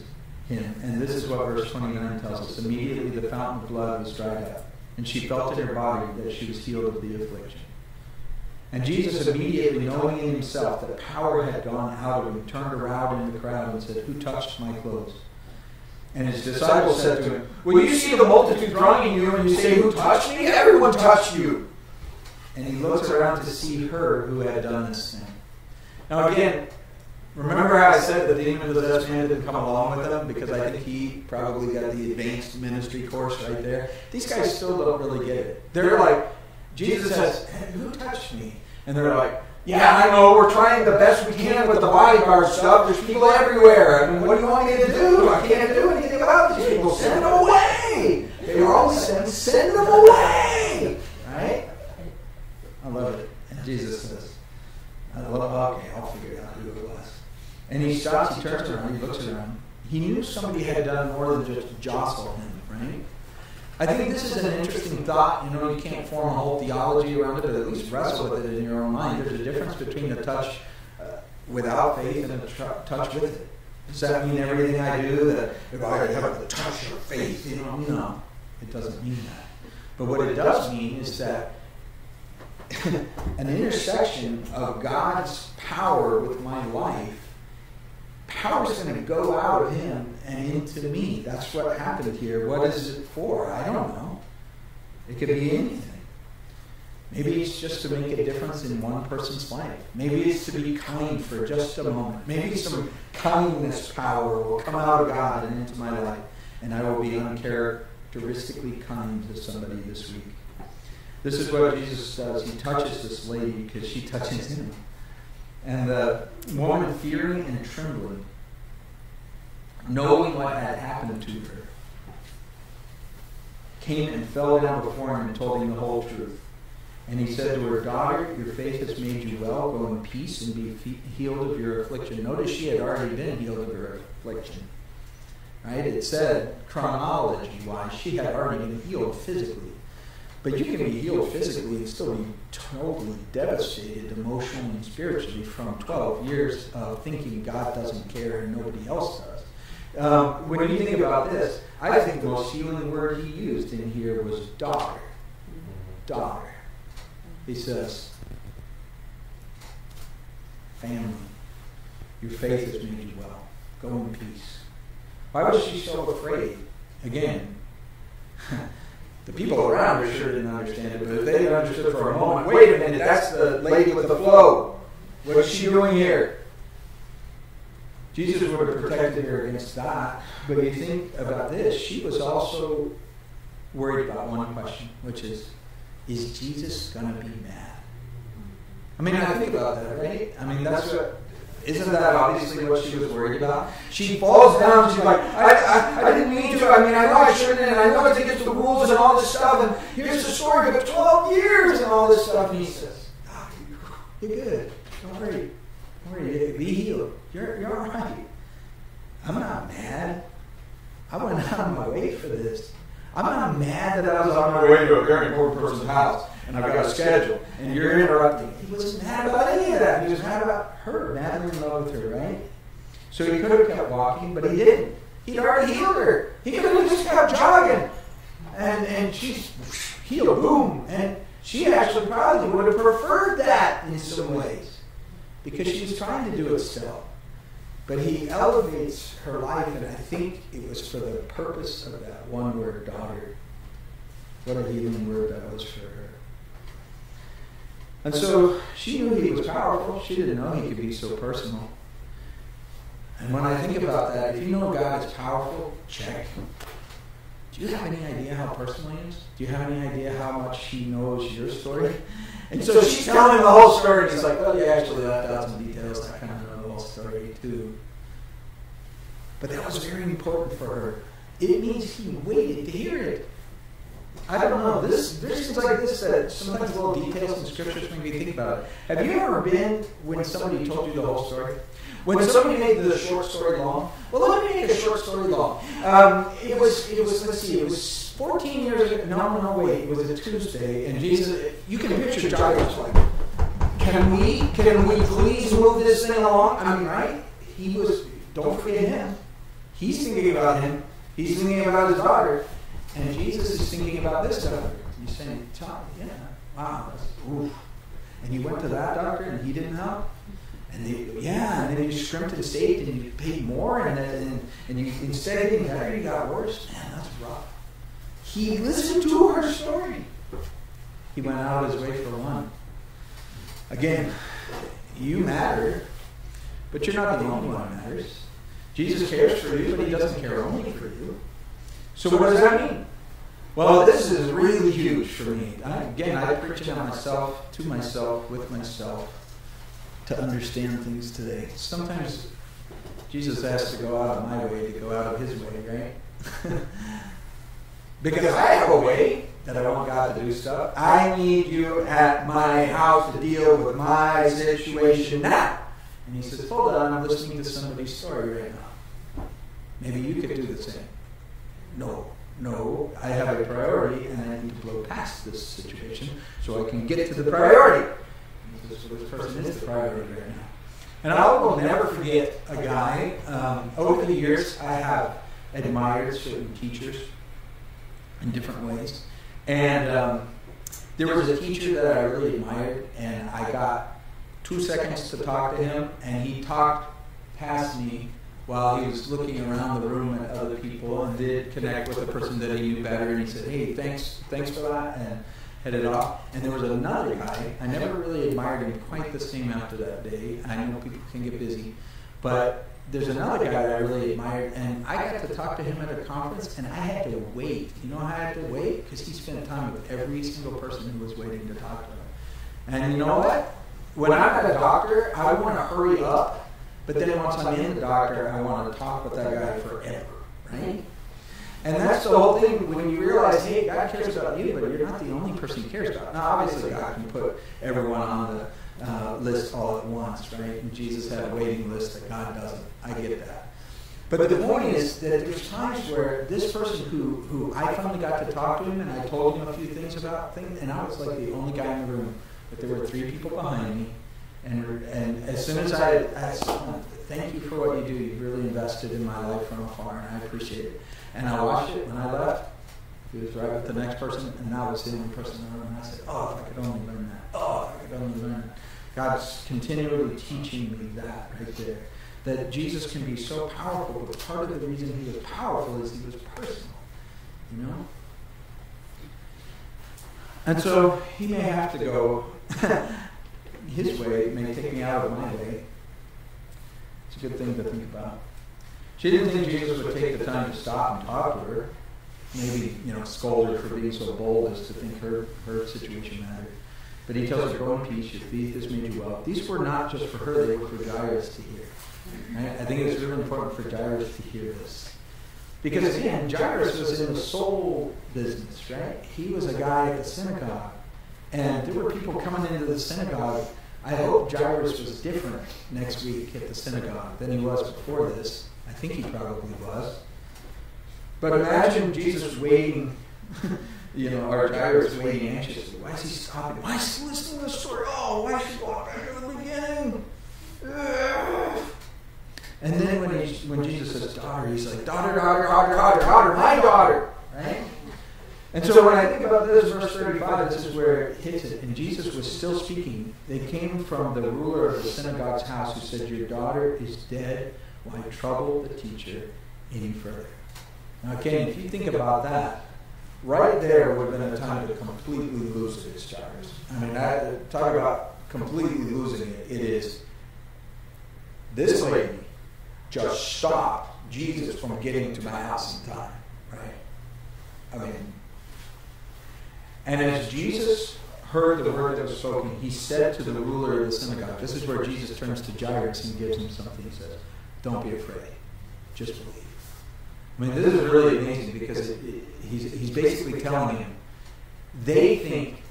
him. And this is what verse 29 tells us. Immediately the fountain of blood was dried up, and she felt in her body that she was healed of the affliction. And Jesus, immediately knowing in himself that power had gone out of him, turned around in the crowd and said, who touched my clothes? And his disciples said to him, well, you see the multitude thronging you, and you say, who touched me? Everyone touched you. And he looks around to see her who had done this thing. Now again, remember how I said the demon-possessed man didn't come along with them? Because I think he probably got the advanced ministry course right there. These guys still don't really get it. They're like, Jesus says, hey, who touched me? And they're like, yeah, I know, we're trying the best we can with the bodyguard stuff. There's people everywhere. I mean, what do you want me to do? I can't do anything about these people. Send them away. They were always saying, send them away. Right? I love it. And Jesus says, okay, I'll figure out who it was. And he stops, he turns around, he looks around. He knew somebody had done more than just jostle him, right? I think this is an interesting thought. You can't form a whole theology around it, but at least wrestle with it in your own mind. There's a difference between a touch without faith and a touch with it. Does that mean everything I do, that if I have the touch of faith? No, it doesn't mean that. But what it does mean is that an intersection of God's power with my life, power is going to go out of him and into me. That's what happened here. What is it for? I don't know. It could be anything. Maybe it's just to make a difference in one person's life. Maybe it's to be kind for just a moment. Maybe some kindness power will come out of God and into my life, and I will be uncharacteristically kind to somebody this week. This is what Jesus does. He touches this lady because she touches him. And the woman, fearing and trembling, knowing what had happened to her, came and fell down before him and told him the whole truth. And he said to her, "Daughter, your faith has made you well. Go in peace and be healed of your affliction." Notice she had already been healed of her affliction. Right? It said, chronology-wise, she had already been healed physically. But you can be healed physically and still be totally devastated emotionally and spiritually from 12 years of thinking God doesn't care and nobody else does. When you think about this, I think the most healing word he used in here was daughter. Daughter. He says, family, your faith has made you well. Go in peace. Why was she so afraid? Again, the people around her sure didn't understand it, but if they understood for a moment, wait a minute, that's the lady with the flow. What is she doing here? Jesus would have protected her against that. But you think about this, she was also worried about one question, which is Jesus going to be mad? I mean, I think about that, right? I mean, that's what, isn't that obviously what she was worried about? She falls down, she's like, I didn't mean to, I mean, I know I shouldn't, and I know it's against the rules and all this stuff, and here's the story of 12 years and all this stuff, and he says, you're good, don't worry, be healed, you're all right. I'm not mad. I went out of my way for this. I'm not mad that I was on my way to a very important person's house and I've got a schedule and you're interrupting. He wasn't mad about any of that. He was mad about her, madly in love with her, right? So he could have kept walking, but he didn't. He'd already healed her. He could have just kept jogging. And she's healed, boom. And she actually probably would have preferred that in some ways because she was trying to do it still. But he elevates her life, and I think it was for the purpose of that one word, daughter. What a healing word that was for her. And so she knew he was powerful. She didn't know he could be so personal. And when I think about that, if you know God is powerful, check. Do you have any idea how personal he is? Do you have any idea how much he knows your story? And so she's telling him the whole story, and he's like, well, you actually left out some details. I kind of know the whole story, too. But that was very important for her. It means he waited to hear it. I don't know. There's things like this that sometimes little details in scriptures make me think about it. Have you ever been when somebody told you the whole story? When somebody made the short story long? Well, let me make a short story long. It was 14 years ago. No, wait. It was a Tuesday, and Jesus, you can picture Jairus like, can we please move this thing along? I mean, right? He was, don't forget him. He's thinking about him. He's thinking about his daughter. And Jesus is thinking about this doctor. He's saying, yeah, wow, oof. And you went to that doctor and he didn't help? And then you scrimped and stayed and you paid more and you, instead of getting better, you got worse. Man, that's rough. He listened to her story. He went out of his way for one. Again, you matter, but you're not the only one who matters. Jesus cares for you, but he doesn't care only for you. So what does that mean? Well, this is really huge for me. I preach it on myself, to myself, with myself, to understand things today. Sometimes Jesus has to go out of my way to go out of his way, right? Because I have a way that I want God to do stuff. I need you at my house to deal with my situation now. And he says, hold on, I'm listening to somebody's story right now. Maybe you could do the same. No, I have a priority and I need to blow past this situation so I can get to the priority. This person is the priority right now. And I will never forget a guy. Over the years, I have admired certain teachers in different ways. And There was a teacher that I really admired, and I got 2 seconds to talk to him, and he talked past me while he was looking around the room at other people and did connect with a person that he knew better, and he said, hey, thanks for that, and headed off. And there was another guy, I never really admired him quite the same after that day. I know people can get busy, but there's another guy that I really admired, and I got to talk to him at a conference, and I had to wait. You know how I had to wait? Because he spent time with every single person who was waiting to talk to him. And you know what? When I'm at a doctor, I want to hurry up, but then once I'm in the doctor, I want to talk with that guy forever, right? And that's the whole thing when you realize, hey, God cares about you, but you're not the only person he cares about. Now, obviously, God can put everyone on the list all at once, right? And Jesus had a waiting list that God doesn't. I get that. But the point is that there's times where this person who I finally got to talk to him, and I told him a few things about things, and I was like the only guy in the room, but there were 3 people behind me. And as soon as I said, thank you for what you do. You've really invested in my life from afar, and I appreciate it. And I watched it when I left. He was right with the next person, and that was the only person in the room. And I said, oh, if I could only learn that. Oh, if I could only learn that. God's continually teaching me that right there. That Jesus can be so powerful, but part of the reason he was powerful is he was personal. You know? And so he may have to go his way. It may take me out of my way. It's a good thing to think about. She didn't think Jesus would take the time to stop and talk to her. Maybe, scold her for being so bold as to think her situation mattered. But he tells her, go in peace, your faith has made you well. These were not just for her, they were for Jairus to hear. Right? I think it's really important for Jairus to hear this. Because again, Jairus was in the soul business, right? He was a guy at the synagogue. And there were people coming into the synagogue. I hope Jairus was different next week at the synagogue than he was before this. I think he probably was. But imagine Jesus waiting, or Jairus waiting anxiously. Why is he stopping? Why is he listening to the story? Oh, why is he going back to the beginning? And then when Jesus says daughter, he's like, daughter, my daughter. Right? And so when I think about this, verse 35, this is where it hits it. And Jesus was still speaking. They came from the ruler of the synagogue's house who said, your daughter is dead. Why trouble the teacher any further? Now, again, if you think about that, right there would have been a time to completely lose it as Jairus. I mean, talk about completely losing it. It is this lady just stopped Jesus from getting to my house in time, right? I mean, and as Jesus heard the word that was spoken, he said to the ruler of the synagogue, this is where Jesus turns to Jairus and gives him something. He says, don't be afraid, just believe. I mean, this is really amazing because he's basically telling him, they think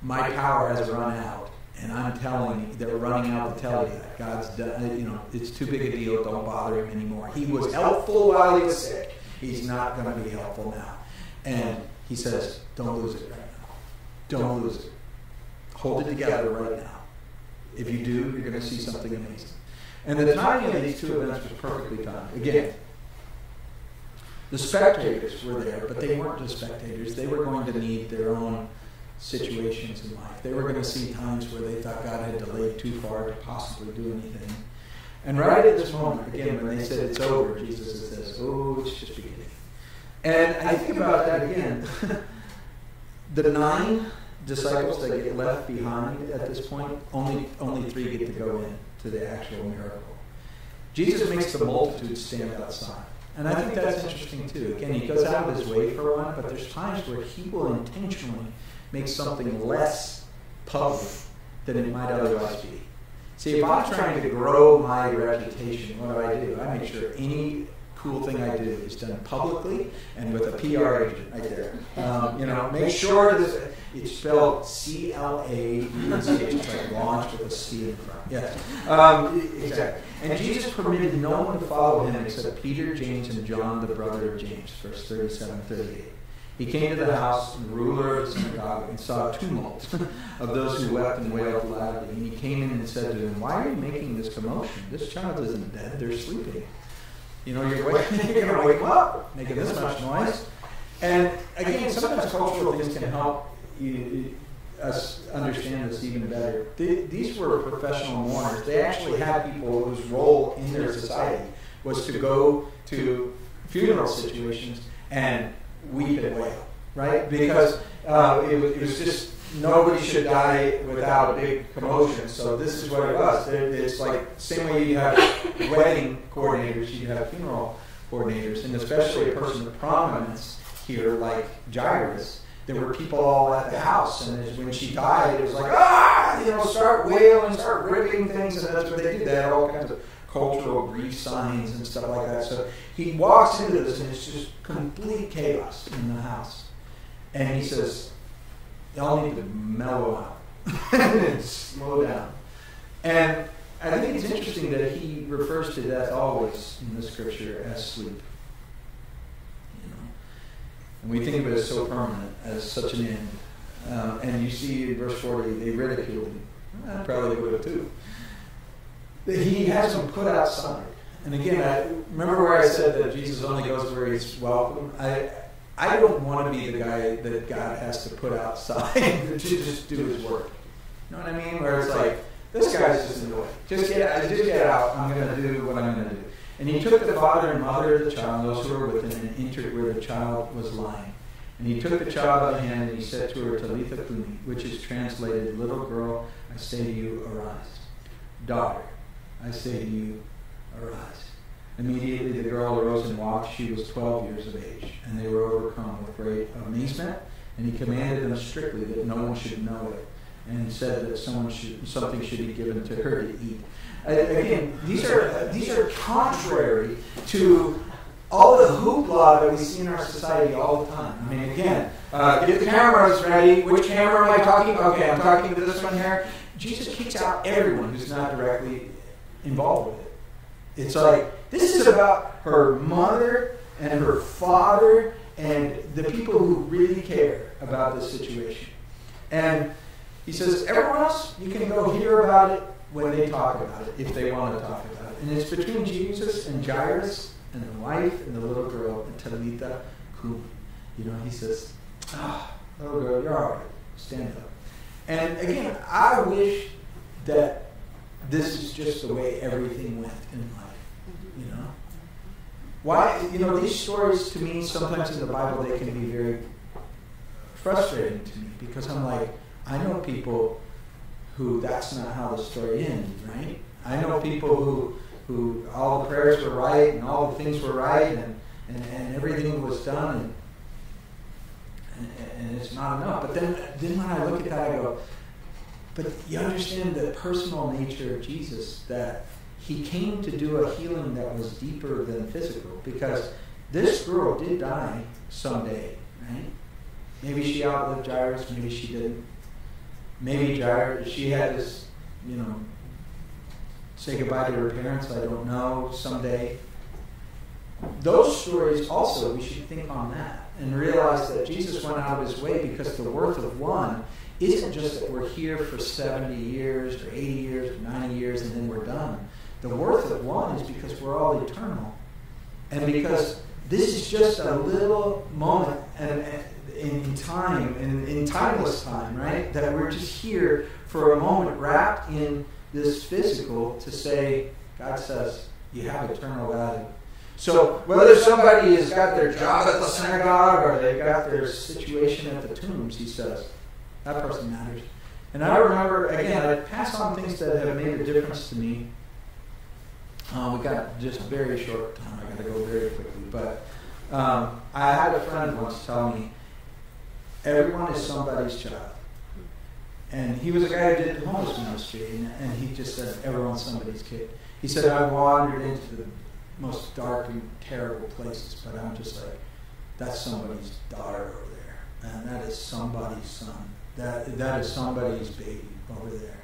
my power has run out, and I'm telling you, they're running out to tell you that God's done, it's too big a deal, don't bother him anymore. He was helpful while he was sick. He's not going to be helpful now. And he says, don't lose it right now. Don't lose it. Hold it together right now. If you do, you're going to see something amazing. And the timing of these two events was perfectly timed. Again, the spectators were there, but they weren't just spectators. They were going to need their own situations in life. They were going to see times where they thought God had delayed too far to possibly do anything. And right at this moment, again, when they said it's over, Jesus says, oh, it's just beginning. And I think about that again. The 9 disciples that get left behind at this point, only 3 get to go in to the actual miracle. Jesus makes the multitude stand outside. And I think that's interesting too. Again, he goes out of his way for one, but there's times where he will intentionally make something less public than it might otherwise be. See, if I'm trying to grow my reputation, what do? I make sure any cool thing I do is done publicly and with a PR agent right there. Make sure that it's spelled C-L-A, it's like launch with a C in front. Yeah, exactly. And Jesus permitted no one to follow him except Peter, James, and John, the brother of James, verse 37-38. He came to the house, the ruler of the synagogue, and saw a tumult of those who wept and wailed loudly. And he came in and said to them, why are you making this commotion? This child isn't dead, they're sleeping. You're going to wake them up, making this much noise. And again, sometimes cultural things can help you us understand this even better, these were professional mourners. They actually had people whose role in their society was to go to funeral situations and weep and wail, right? Because it was just nobody should die without a big commotion. So this is what it was. It's like same way you have wedding coordinators, you have funeral coordinators, and especially a person of prominence here like Jairus. There were people all at the house, and when she died, it was like, start wailing, start ripping things, and that's what they do. They had all kinds of cultural grief signs and stuff like that. So he walks into this, and it's just complete chaos in the house. And he says, y'all need to mellow out and slow down. And I think it's interesting that he refers to death always in the scripture as sleep. And we think of it as so permanent, as such an end. And you see in verse 40, they ridiculed him. I probably would have too. That he has them put outside. And again, remember where I said that Jesus only goes where he's welcome? I don't want to be the guy that God has to put outside to just do his work. You know what I mean? Where it's like, this guy's just in the way. Just get out. I'm going to do what I'm going to do. And he took the father and mother of the child, those who were with him, and entered where the child was lying. And he took the child by the hand, and he said to her, Talitha Kumi, which is translated, little girl, I say to you, arise. Daughter, I say to you, arise. Immediately the girl arose and walked. She was 12 years of age, and they were overcome with great amazement. And he commanded them strictly that no one should know it, and said that something should be given to her to eat. Again, these are contrary to all the hoopla that we see in our society all the time. I mean, again, get the cameras ready. Which camera am I talking? Okay, I'm talking to this one here. Jesus kicks out everyone who's not directly involved with it. It's like, this is about her mother and her father and the people who really care about this situation. And he says, everyone else, you can go hear about it when they talk about it, if they want to talk about it. And it's between Jesus and Jairus and the wife and the little girl and Talitha Kumi. He says, little girl, you're all right. Stand up. And again, I wish that this is just the way everything went in life. Why? These stories to me, sometimes in the Bible, they can be very frustrating to me because I'm like, I know people who that's not how the story ends, right? I know people who all the prayers were right and all the things were right and everything was done and it's not enough. But then when I look at that, I go, but you understand the personal nature of Jesus, that he came to do a healing that was deeper than physical, because this girl did die someday, right? Maybe she outlived Jairus, maybe she didn't. Maybe she had to, say goodbye to her parents, I don't know, someday. Those stories also, we should think on that and realize that Jesus went out of his way because the worth of one isn't just that we're here for 70 years or 80 years or 90 years and then we're done. The worth of one is because we're all eternal. And because this is just a little moment in time, in timeless time, right? That we're just here for a moment wrapped in this physical to say, God says, you have eternal value. So whether somebody has got their job at the synagogue or they've got their situation at the tombs, he says, that person matters. And I remember, again, I pass on things that have made a difference to me. We got just a very short time. I got to go very quickly. But I had a friend once tell me, everyone is somebody's child. And he was a guy who did homeless ministry, and he just said, everyone's somebody's kid. He said, I wandered into the most dark and terrible places, but I'm just like, that's somebody's daughter over there. And that is somebody's son. That is somebody's baby over there.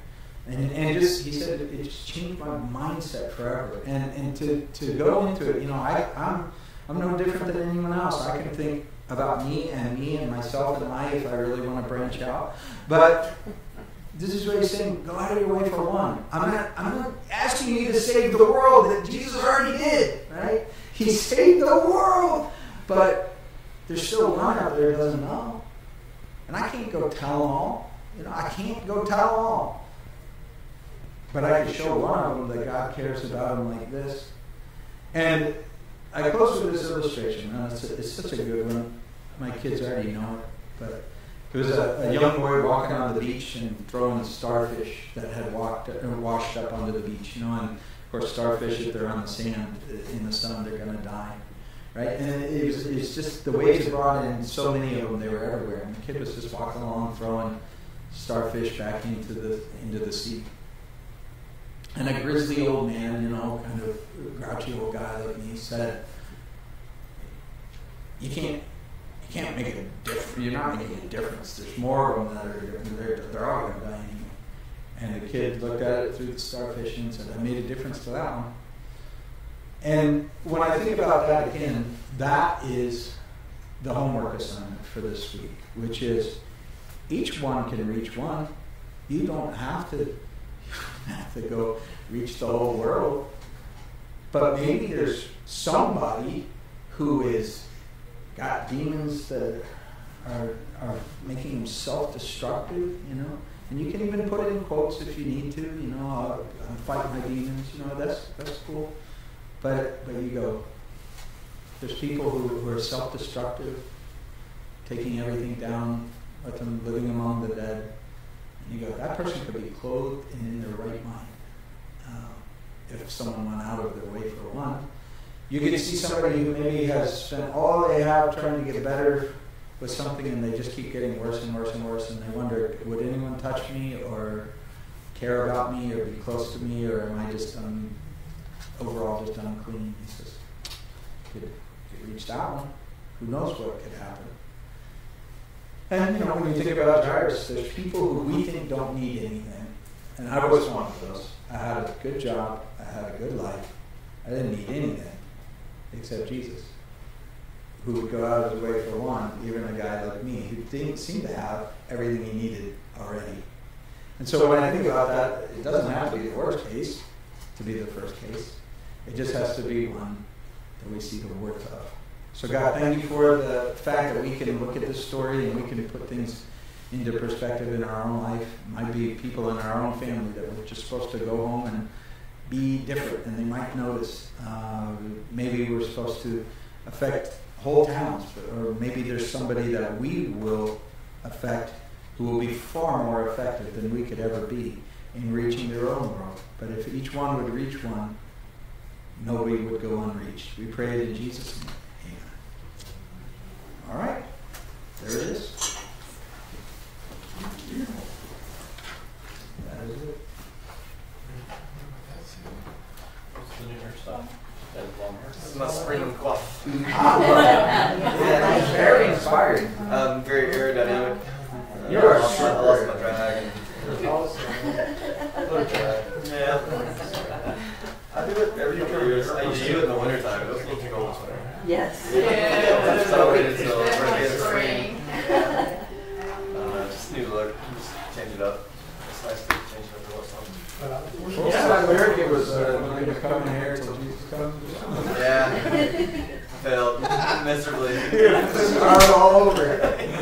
And just, he said, it just changed my mindset forever. And to go into it, I'm no different than anyone else. I can think about me and myself and I if I really want to branch out. But this is what he's saying, go out of your way for one. I'm not asking you to save the world that Jesus already did, right? He saved the world. But there's still one out there who doesn't know. And I can't go tell them all. I can't go tell them all. But I can show one of them that God cares about them like this. And I close with this illustration. Now, it's such a good one. My kids already know it. But it was a young boy walking on the beach and throwing starfish that had washed up onto the beach. And of course, starfish, if they're on the sand in the sun, they're going to die. Right? And it's just the waves brought in so many of them, they were everywhere. And the kid was just walking along, throwing starfish back into the sea. And a grizzly old man, kind of grouchy old guy like me, said, "You can't make a difference. You're not making a difference. There's more of them that they're all going to die anyway." And the kid looked at it through the starfish and said, "I made a difference to that one." And when I think about that again, that is the homework assignment for this week, which is each one can reach one. You don't have to go reach the whole world. But maybe there's somebody who is got demons that are making them self-destructive, And you can even put it in quotes if you need to, I'm fighting my demons, that's cool. But you go, there's people who are self-destructive, taking everything down, living among the dead. And you go, that person could be clothed and in their right mind. If someone went out of their way for one. You can see somebody who maybe has spent all they have trying to get better with something and they just keep getting worse and worse and worse, and they wonder, would anyone touch me or care about me or be close to me, or am I just overall just unclean? He says, could reach that one. Who knows what could happen? And when you think about Jairus, there's people who we think don't need anything. And I was one of those. I had a good job. I had a good life. I didn't need anything except Jesus, who would go out of his way for one, even a guy like me, who didn't seem to have everything he needed already. And so when I think about that, it doesn't have to be the worst case to be the first case. It just has to be one that we see the worth of. So God, thank you for the fact that we can look at this story and we can put things into perspective in our own life. It might be people in our own family that we're just supposed to go home and be different, and they might notice. Maybe we're supposed to affect whole towns, or maybe there's somebody that we will affect who will be far more effective than we could ever be in reaching their own world. But if each one would reach one, nobody would go unreached. We pray it in Jesus' name. Amen. All right. There it is. That is it. This is my spring coif. Yeah, it's very inspiring. Very aerodynamic. You are I lost my drag. Yeah. I do it every few years. I usually do it in the wintertime. It was a little too cold this winter. Yes. Yeah. So I waited until spring. Just need to look. Just change it up. It's nice to change it up to what's something. Yeah, I heard it was going to come in here until Jesus comes. Yeah. Failed miserably. Start all over.